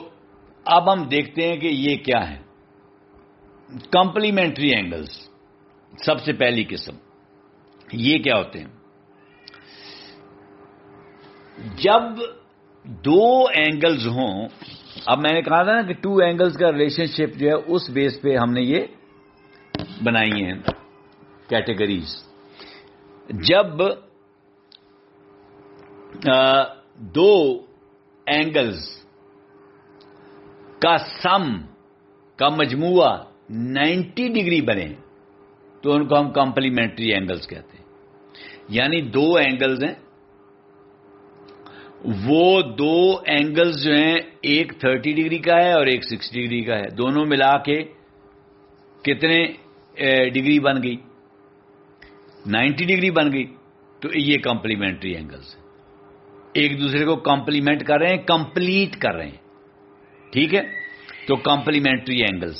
اب ہم دیکھتے ہیں کہ یہ کیا ہے. کمپلیمنٹری اینگلز سب سے پہلی قسم, یہ کیا ہوتے ہیں؟ جب 2 اینگلز ہوں, اب میں نے کہا تھا نا کہ 2 اینگلز کا ریلیشن شپ جو ہے اس بیس پہ ہم نے یہ بنائی ہیں کیٹیگریز. جب دو اینگلز کا سم کا مجموعہ 90 ڈگری بنے تو ان کو ہم کمپلیمنٹری اینگلز کہتے ہیں. یعنی دو اینگلز ہیں, وہ دو اینگلز جو ہیں ایک 30 ڈگری کا ہے اور ایک 60 ڈگری کا ہے, دونوں ملا کے کتنے ڈگری بن گئی؟ 90 ڈگری بن گئی. تو یہ کمپلیمنٹری اینگلز ہیں, ایک دوسرے کو کمپلیمنٹ کر رہے ہیں, کمپلیٹ کر رہے ہیں. ٹھیک ہے, تو کمپلیمنٹری اینگلز.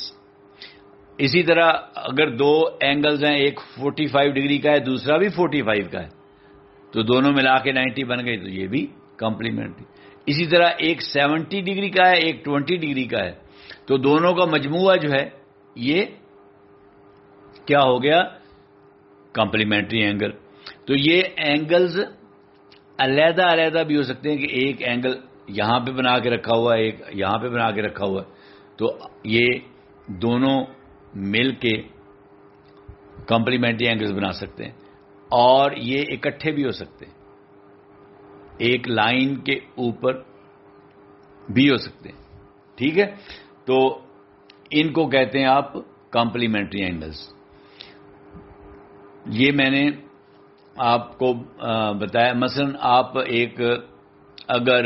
اسی طرح اگر دو اینگلز ہیں, ایک 45 ڈگری کا ہے دوسرا بھی 45 کا ہے, تو دونوں ملا کے 90 بن گئی, تو یہ بھی کمپلیمنٹری. اسی طرح ایک 70 ڈگری کا ہے ایک 20 ڈگری کا ہے, تو دونوں کا مجموعہ جو ہے یہ کیا ہو گیا؟ Complementary angle. تو یہ اینگلز علیحدہ علیحدہ بھی ہو سکتے ہیں کہ ایک اینگل یہاں پہ بنا کے رکھا ہوا ہے, ایک یہاں پہ بنا کے رکھا ہوا ہے, تو یہ دونوں مل کے کمپلیمنٹری اینگلز بنا سکتے ہیں. اور یہ اکٹھے بھی ہو سکتے ہیں, ایک لائن کے اوپر بھی ہو سکتے ہیں. ٹھیک ہے, تو ان کو کہتے ہیں آپ کمپلیمنٹری اینگلز. یہ میں نے آپ کو بتایا. مثلا آپ ایک اگر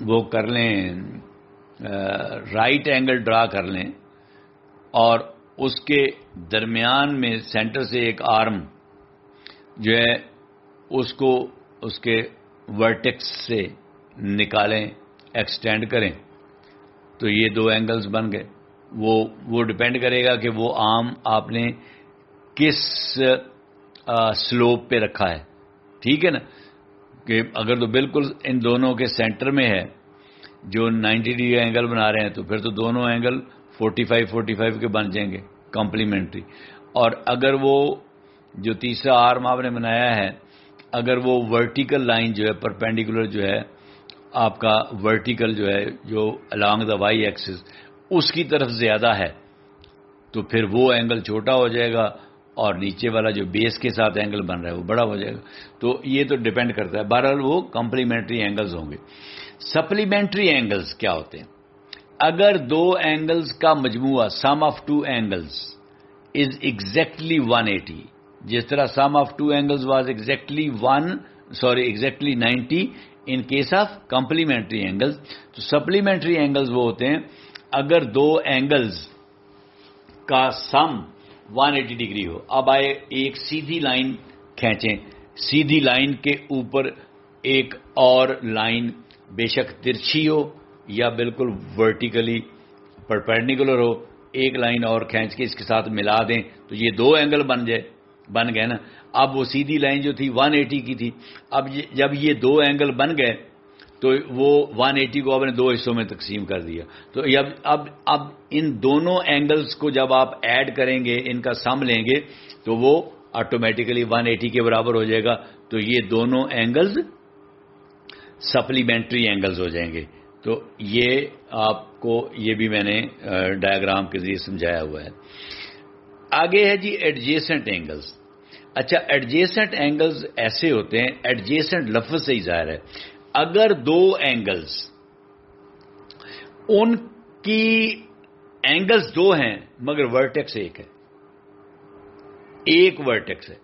وہ کر لیں, رائٹ اینگل ڈرا کر لیں اور اس کے درمیان میں سینٹر سے ایک آرم جو ہے اس کو اس کے ورٹیکس سے نکالیں, ایکسٹینڈ کریں, تو یہ دو اینگلز بن گئے. وہ ڈپینڈ کرے گا کہ وہ آرم آپ نے کس سلوپ پہ رکھا ہے. ٹھیک ہے نا, کہ اگر تو بالکل ان دونوں کے سینٹر میں ہے جو 90 ڈگری اینگل بنا رہے ہیں, تو پھر تو دونوں اینگل 45 کے بن جائیں گے کمپلیمنٹری. اور اگر وہ جو تیسرا آرم آپ نے بنایا ہے, اگر وہ ورٹیکل لائن جو ہے پرپینڈیکولر جو ہے آپ کا ورٹیکل جو ہے جو along دا وائی ایکسس اس کی طرف زیادہ ہے, تو پھر وہ اینگل چھوٹا ہو جائے گا اور نیچے والا جو بیس کے ساتھ اینگل بن رہا ہے وہ بڑا ہو جائے گا. تو یہ تو ڈیپینڈ کرتا ہے. بہرحال وہ کمپلیمنٹری اینگلز ہوں گے. سپلیمنٹری اینگلز کیا ہوتے ہیں؟ اگر دو اینگلز کا مجموعہ sum of two angles is exactly 180, جس طرح sum of two angles was exactly 90 in case of complementary angles. تو سپلیمنٹری اینگلز وہ ہوتے ہیں اگر دو اینگلز کا سم 180 ڈگری ہو. اب آئے ایک سیدھی لائن کھینچیں, سیدھی لائن کے اوپر ایک اور لائن بے شک ترچھی ہو یا بالکل ورٹیکلی پرپینڈیکولر ہو, ایک لائن اور کھینچ کے اس کے ساتھ ملا دیں تو یہ دو اینگل بن گئے نا. اب وہ سیدھی لائن جو تھی 180 کی تھی, اب جب یہ دو اینگل بن گئے تو وہ 180 کو آپ نے دو حصوں میں تقسیم کر دیا. تو اب ان دونوں اینگلز کو جب آپ ایڈ کریں گے, ان کا سم لیں گے, تو وہ آٹومیٹیکلی 180 کے برابر ہو جائے گا. تو یہ دونوں اینگلز سپلیمنٹری اینگلز ہو جائیں گے. تو یہ آپ کو یہ بھی میں نے ڈائیگرام کے ذریعے سمجھایا ہوا ہے. آگے ہے جی ایڈجیسنٹ اینگلز. اچھا, ایڈجیسنٹ اینگلز ایسے ہوتے ہیں, ایڈجیسنٹ لفظ سے ہی ظاہر ہے, اگر دو اینگلز ان کی اینگلز دو ہیں مگر ورٹیکس ایک ہے, ایک ورٹیکس ہے,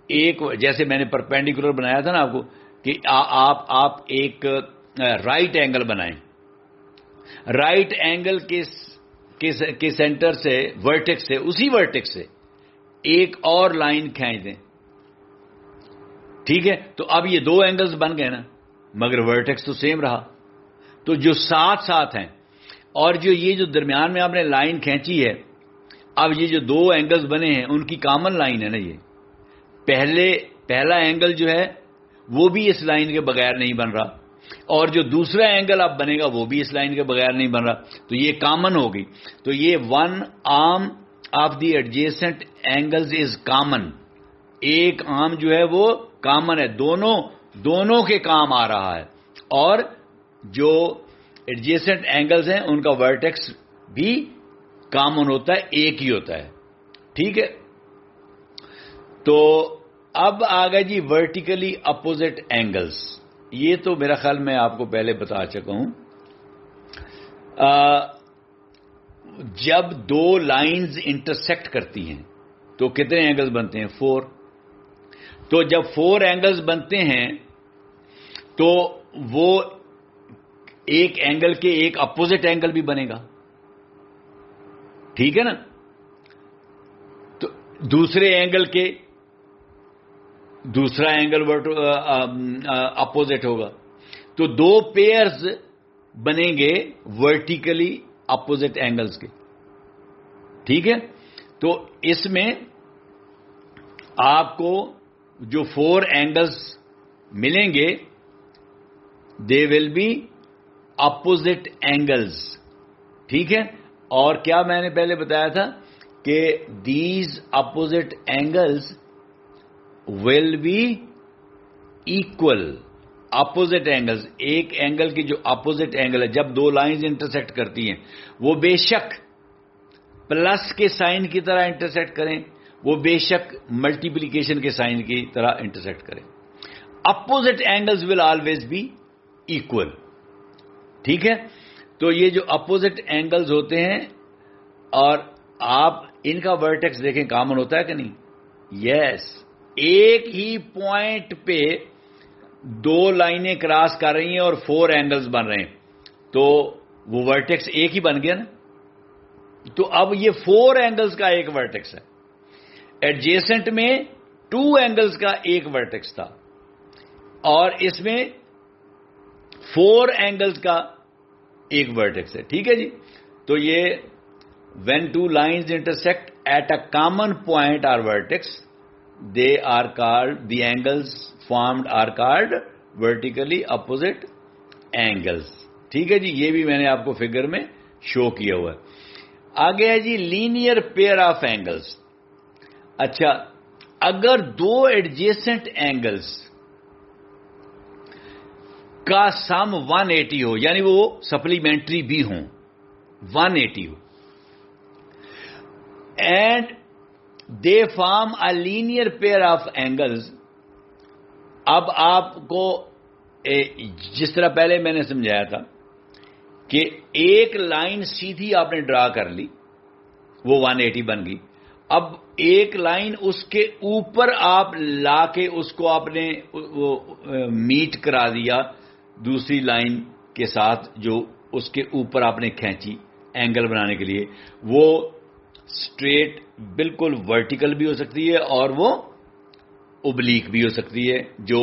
ایک جیسے میں نے پرپینڈیکولر بنایا تھا نا آپ کو کہ آپ ایک رائٹ اینگل بنائیں, رائٹ اینگل کے سینٹر سے ورٹیکس سے, اسی ورٹیکس سے ایک اور لائن کھینچ دیں. ٹھیک ہے, تو اب یہ دو اینگلز بن گئے نا مگر ورٹیکس تو سیم رہا. تو جو ساتھ ساتھ ہیں اور یہ جو درمیان میں آپ نے لائن کھینچی ہے, اب یہ جو دو اینگلز بنے ہیں ان کی کامن لائن ہے نا. یہ پہلا اینگل جو ہے وہ بھی اس لائن کے بغیر نہیں بن رہا, اور جو دوسرا اینگل اب بنے گا وہ بھی اس لائن کے بغیر نہیں بن رہا. تو یہ کامن ہوگی. تو یہ one arm of the adjacent angles is common, ایک آرم جو ہے وہ کامن ہے, دونوں کے کام آ رہا ہے. اور جو ایڈجیسنٹ اینگلز ہیں ان کا ورٹیکس بھی کامن ہوتا ہے, ایک ہی ہوتا ہے. ٹھیک ہے, تو اب آگا جی ورٹیکلی اپوزٹ اینگلز. یہ تو میرا خیال میں آپ کو پہلے بتا چکا ہوں. جب دو لائنز انٹرسیکٹ کرتی ہیں تو کتنے اینگلز بنتے ہیں؟ 4. تو جب 4 اینگلز بنتے ہیں تو وہ ایک اینگل کے ایک اپوزٹ اینگل بھی بنے گا. ٹھیک ہے نا؟ تو دوسرے اینگل کے دوسرا اینگل اپوزٹ ہوگا. تو 2 پیئرز بنیں گے ورٹیکلی اپوزٹ اینگلز کے. ٹھیک ہے؟ تو اس میں آپ کو جو 4 اینگلز ملیں گے دے ول بی اپوزٹ اینگلز. ٹھیک ہے؟ اور کیا میں نے پہلے بتایا تھا کہ these opposite angles will be equal. Opposite angles, ایک اینگل کی جو اپوزٹ اینگل ہے، جب 2 لائنز انٹرسیکٹ کرتی ہیں وہ بے شک پلس کے سائن کی طرح انٹرسیکٹ کریں، وہ بے شک ملٹیپلیکیشن کے سائن کی طرح انٹرسیکٹ کریں. Opposite angles will always be equal. ٹھیک ہے؟ تو یہ جو اپوزٹ اینگلز ہوتے ہیں اور آپ ان کا ورٹیکس دیکھیں کامن ہوتا ہے کہ نہیں؟ یس. ایک ہی پوائنٹ پہ 2 لائنیں کراس کر رہی ہیں اور 4 اینگلز بن رہے ہیں تو وہ ورٹیکس ایک ہی بن گیا نا. تو اب یہ 4 اینگلز کا ایک ورٹیکس ہے. ایڈجیسنٹ میں 2 اینگلز کا ایک ورٹیکس تھا اور اس میں 4 اینگلز کا ایک ورٹیکس ہے. ٹھیک ہے جی؟ تو یہ when 2 lines intersect at a common point or vertex, they are called, the angles formed are called vertically opposite angles. ٹھیک ہے جی؟ یہ بھی میں نے آپ کو فگر میں شو کیا ہوا ہے. آگے ہے جی لینئر پیئر آف اینگلز. اچھا، اگر 2 ایڈجیسنٹ اینگلز کا سم 180 ہو، یعنی وہ سپلیمنٹری بھی ہوں، 180 ہو، and they form a linear pair of angles. اب آپ کو جس طرح پہلے میں نے سمجھایا تھا کہ ایک لائن سیدھی آپ نے ڈرا کر لی، وہ 180 بن گئی. اب ایک لائن اس کے اوپر آپ لا کے اس کو آپ نے میٹ کرا دیا دوسری لائن کے ساتھ جو اس کے اوپر آپ نے کھینچی اینگل بنانے کے لیے. وہ اسٹریٹ بالکل ورٹیکل بھی ہو سکتی ہے اور وہ اوبلیک بھی ہو سکتی ہے جو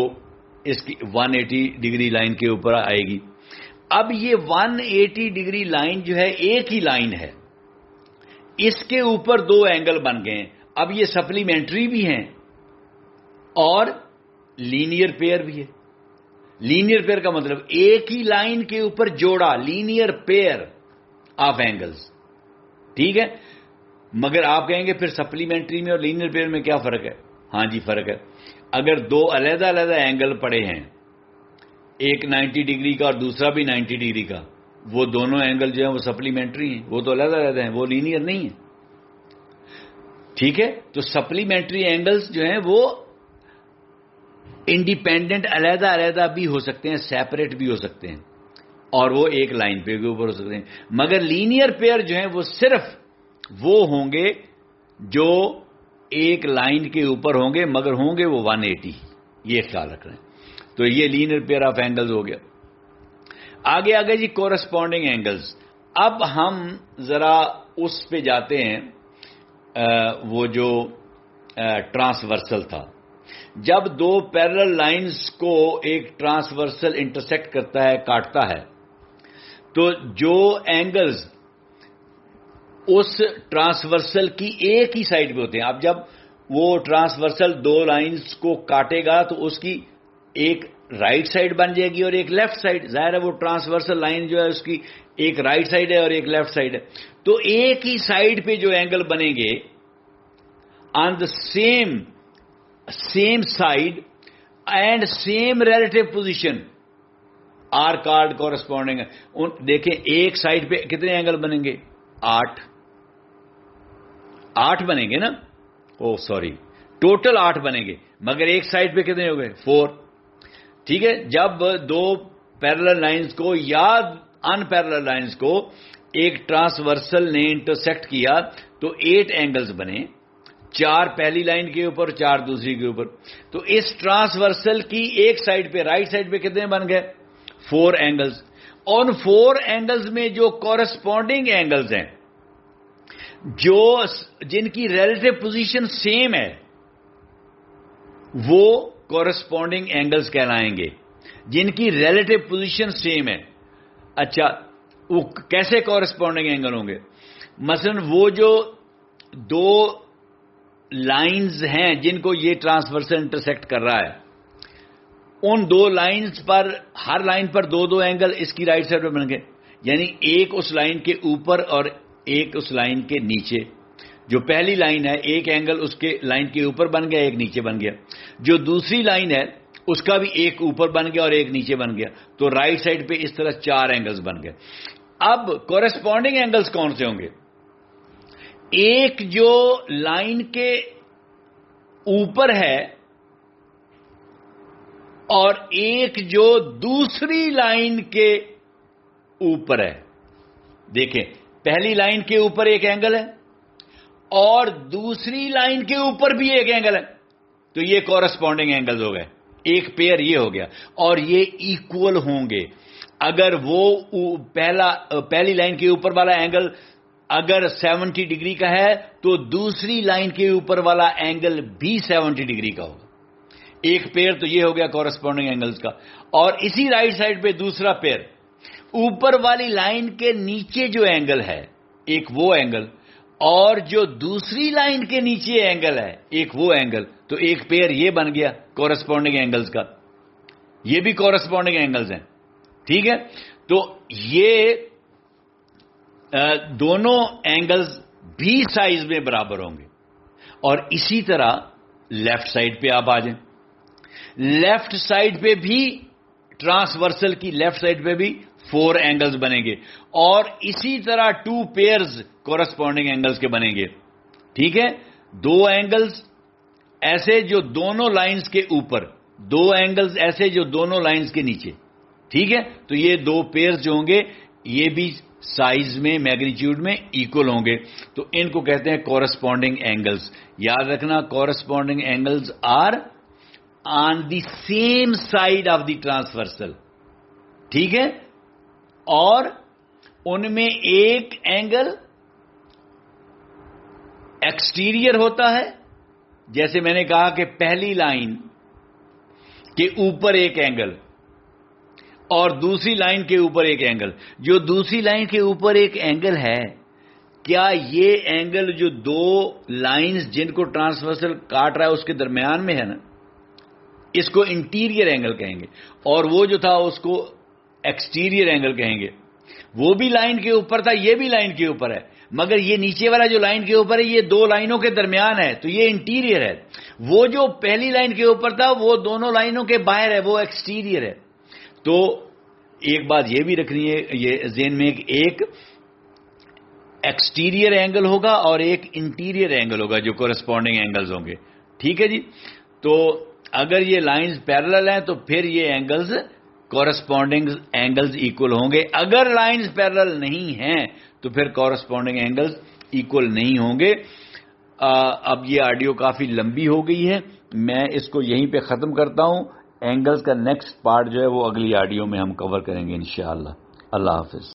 اس کی 180 ڈگری لائن کے اوپر آئے گی. اب یہ 180 ڈگری لائن جو ہے ایک ہی لائن ہے، اس کے اوپر 2 اینگل بن گئے ہیں. اب یہ سپلیمنٹری بھی ہیں اور لینئر پیئر بھی ہے. لینئر پیئر کا مطلب ایک ہی لائن کے اوپر جوڑا، لینئر پیئر آف اینگلز. ٹھیک ہے؟ مگر آپ کہیں گے پھر سپلیمنٹری میں اور لینئر پیئر میں کیا فرق ہے؟ ہاں جی فرق ہے. اگر 2 علیحدہ علیحدہ اینگل پڑے ہیں، ایک 90 ڈگری کا اور دوسرا بھی 90 ڈگری کا، وہ دونوں اینگل جو ہیں وہ سپلیمنٹری ہیں، وہ تو علیحدہ علیحدہ ہیں، وہ لینئر نہیں ہیں. ٹھیک ہے؟ تو سپلیمنٹری اینگلز جو ہیں وہ انڈیپینڈنٹ علیحدہ علیحدہ بھی ہو سکتے ہیں، سیپریٹ بھی ہو سکتے ہیں، اور وہ ایک لائن پہ کے اوپر ہو سکتے ہیں. مگر لینئر پیئر جو ہیں وہ صرف وہ ہوں گے جو ایک لائن کے اوپر ہوں گے، مگر ہوں گے وہ 180. یہ خیال رکھ رہے ہیں. تو یہ لینئر پیئر آف اینگلز ہو گیا. آگے جی کورسپونڈنگ اینگلز. اب ہم ذرا اس پہ جاتے ہیں وہ جو ٹرانسورسل تھا. جب 2 پیرلل لائنز کو ایک ٹرانسورسل انٹرسیکٹ کرتا ہے، کاٹتا ہے، تو جو اینگلز اس ٹرانسورسل کی ایک ہی سائڈ پہ ہوتے ہیں. اب جب وہ ٹرانسورسل 2 لائنز کو کاٹے گا تو اس کی ایک رائٹ سائڈ بن جائے گی اور ایک لیفٹ سائڈ. ظاہر ہے وہ ٹرانسورسل لائن جو ہے اس کی ایک رائٹ سائڈ ہے اور ایک لیفٹ سائڈ ہے. تو ایک ہی سائڈ پہ جو اینگل بنیں گے on the same side and same relative position are called corresponding. دیکھیں ایک سائڈ پہ کتنے اینگل بنیں گے؟ 8 بنیں گے نا. او سوری ٹوٹل 8 بنیں گے، مگر ایک سائڈ پہ کتنے ہو گئے؟ 4. ٹھیک ہے، جب دو پیرلل لائنز کو یا ان پیرلل لائنز کو ایک ٹرانسورسل نے انٹرسیکٹ کیا تو 8 اینگلز بنے، 4 پہلی لائن کے اوپر، 4 دوسری کے اوپر. تو اس ٹرانسورسل کی ایک سائڈ پہ، رائٹ سائڈ پہ کتنے بن گئے؟ 4 اینگلز. ان 4 اینگلز میں جو کورسپونڈنگ اینگلز ہیں، جن کی ریلیٹو پوزیشن سیم ہے، وہ کورسپونڈنگ اینگلز کہلائیں گے، جن کی ریلیٹو پوزیشن سیم ہے. اچھا، وہ کیسے کورسپونڈنگ اینگل ہوں گے؟ مثلا وہ جو دو لائنز ہیں جن کو یہ ٹرانسورسل انٹرسیکٹ کر رہا ہے، ان دو لائنز پر، ہر لائن پر 2 اینگل اس کی رائٹ سائڈ پہ بن گئے، یعنی ایک اس لائن کے اوپر اور ایک اس لائن کے نیچے. جو پہلی لائن ہے ایک اینگل اس کے لائن کے اوپر بن گیا، ایک نیچے بن گیا. جو دوسری لائن ہے اس کا بھی ایک اوپر بن گیا اور ایک نیچے بن گیا. تو رائٹ سائڈ پہ اس طرح 4 اینگلز بن گئے. اب کورسپونڈنگ اینگلز کون سے ہوں گے؟ ایک جو لائن کے اوپر ہے اور ایک جو دوسری لائن کے اوپر ہے. دیکھیں، پہلی لائن کے اوپر ایک اینگل ہے اور دوسری لائن کے اوپر بھی ایک اینگل ہے، تو یہ کورسپونڈنگ اینگلز ہو گئے. ایک پیئر یہ ہو گیا، اور یہ ایکول ہوں گے. اگر وہ پہلی لائن کے اوپر والا اینگل اگر 70 ڈگری کا ہے تو دوسری لائن کے اوپر والا اینگل بھی 70 ڈگری کا ہوگا. ایک پیئر تو یہ ہو گیا کورسپونڈنگ اینگلز کا. اور اسی رائٹ سائڈ پہ دوسرا پیئر، اوپر والی لائن کے نیچے جو اینگل ہے ایک وہ اینگل، اور جو دوسری لائن کے نیچے اینگل ہے ایک وہ اینگل. تو ایک پیئر یہ بن گیا کورسپونڈنگ اینگلز کا. یہ بھی کورسپونڈنگ اینگلز ہیں. ٹھیک ہے، تو یہ دونوں اینگلز بھی سائز میں برابر ہوں گے. اور اسی طرح لیفٹ سائڈ پہ آپ آ جائیں. لیفٹ سائڈ پہ بھی ٹرانسورسل کی لیفٹ سائڈ پہ بھی 4 اینگلز بنیں گے، اور اسی طرح 2 پیئرز کورسپونڈنگ اینگلز کے بنیں گے. ٹھیک ہے، 2 اینگلز ایسے جو دونوں لائنز کے اوپر، 2 اینگلز ایسے جو دونوں لائنز کے نیچے. ٹھیک ہے، تو یہ 2 پیئرز جو ہوں گے یہ بھی سائز میں، میگنیچیوڈ میں ایکول ہوں گے. تو ان کو کہتے ہیں کورسپونڈنگ اینگلز. یاد رکھنا، corresponding angles are on the same side of the transversal. ٹھیک ہے، اور ان میں ایک اینگل ایکسٹیریئر ہوتا ہے، جیسے میں نے کہا کہ پہلی لائن کے اوپر ایک اینگل اور دوسری لائن کے اوپر ایک اینگل. جو دوسری لائن کے اوپر ایک اینگل ہے، کیا یہ اینگل جو 2 لائنز جن کو ٹرانسورسل کاٹ رہا ہے اس کے درمیان میں ہے نا، اس کو انٹیریئر اینگل کہیں گے. اور وہ جو تھا اس کو ایکسٹیریئر اینگل کہیں گے. وہ بھی لائن کے اوپر تھا، یہ بھی لائن کے اوپر ہے، مگر یہ نیچے والا جو لائن کے اوپر ہے یہ 2 لائنوں کے درمیان ہے، تو یہ انٹیریئر ہے. وہ جو پہلی لائن کے اوپر تھا وہ دونوں لائنوں کے باہر ہے، وہ ایکسٹیریئر ہے. تو ایک بات یہ بھی رکھنی ہے یہ ذہن میں، ایک ایکسٹیریئر اینگل ہوگا اور ایک انٹیریئر اینگل ہوگا جو کورسپونڈنگ اینگلز ہوں گے. ٹھیک ہے جی. تو اگر یہ لائنز پیرلل ہیں تو پھر یہ اینگلز کورسپونڈنگ اینگلز ایکول ہوں گے. اگر لائنز پیرلل نہیں ہیں تو پھر کورسپونڈنگ اینگلز ایکول نہیں ہوں گے. اب یہ آڈیو کافی لمبی ہو گئی ہے، میں اس کو یہیں پہ ختم کرتا ہوں. اینگلز کا نیکسٹ پارٹ جو ہے وہ اگلی آڈیو میں ہم کور کریں گے انشاءاللہ. اللہ حافظ.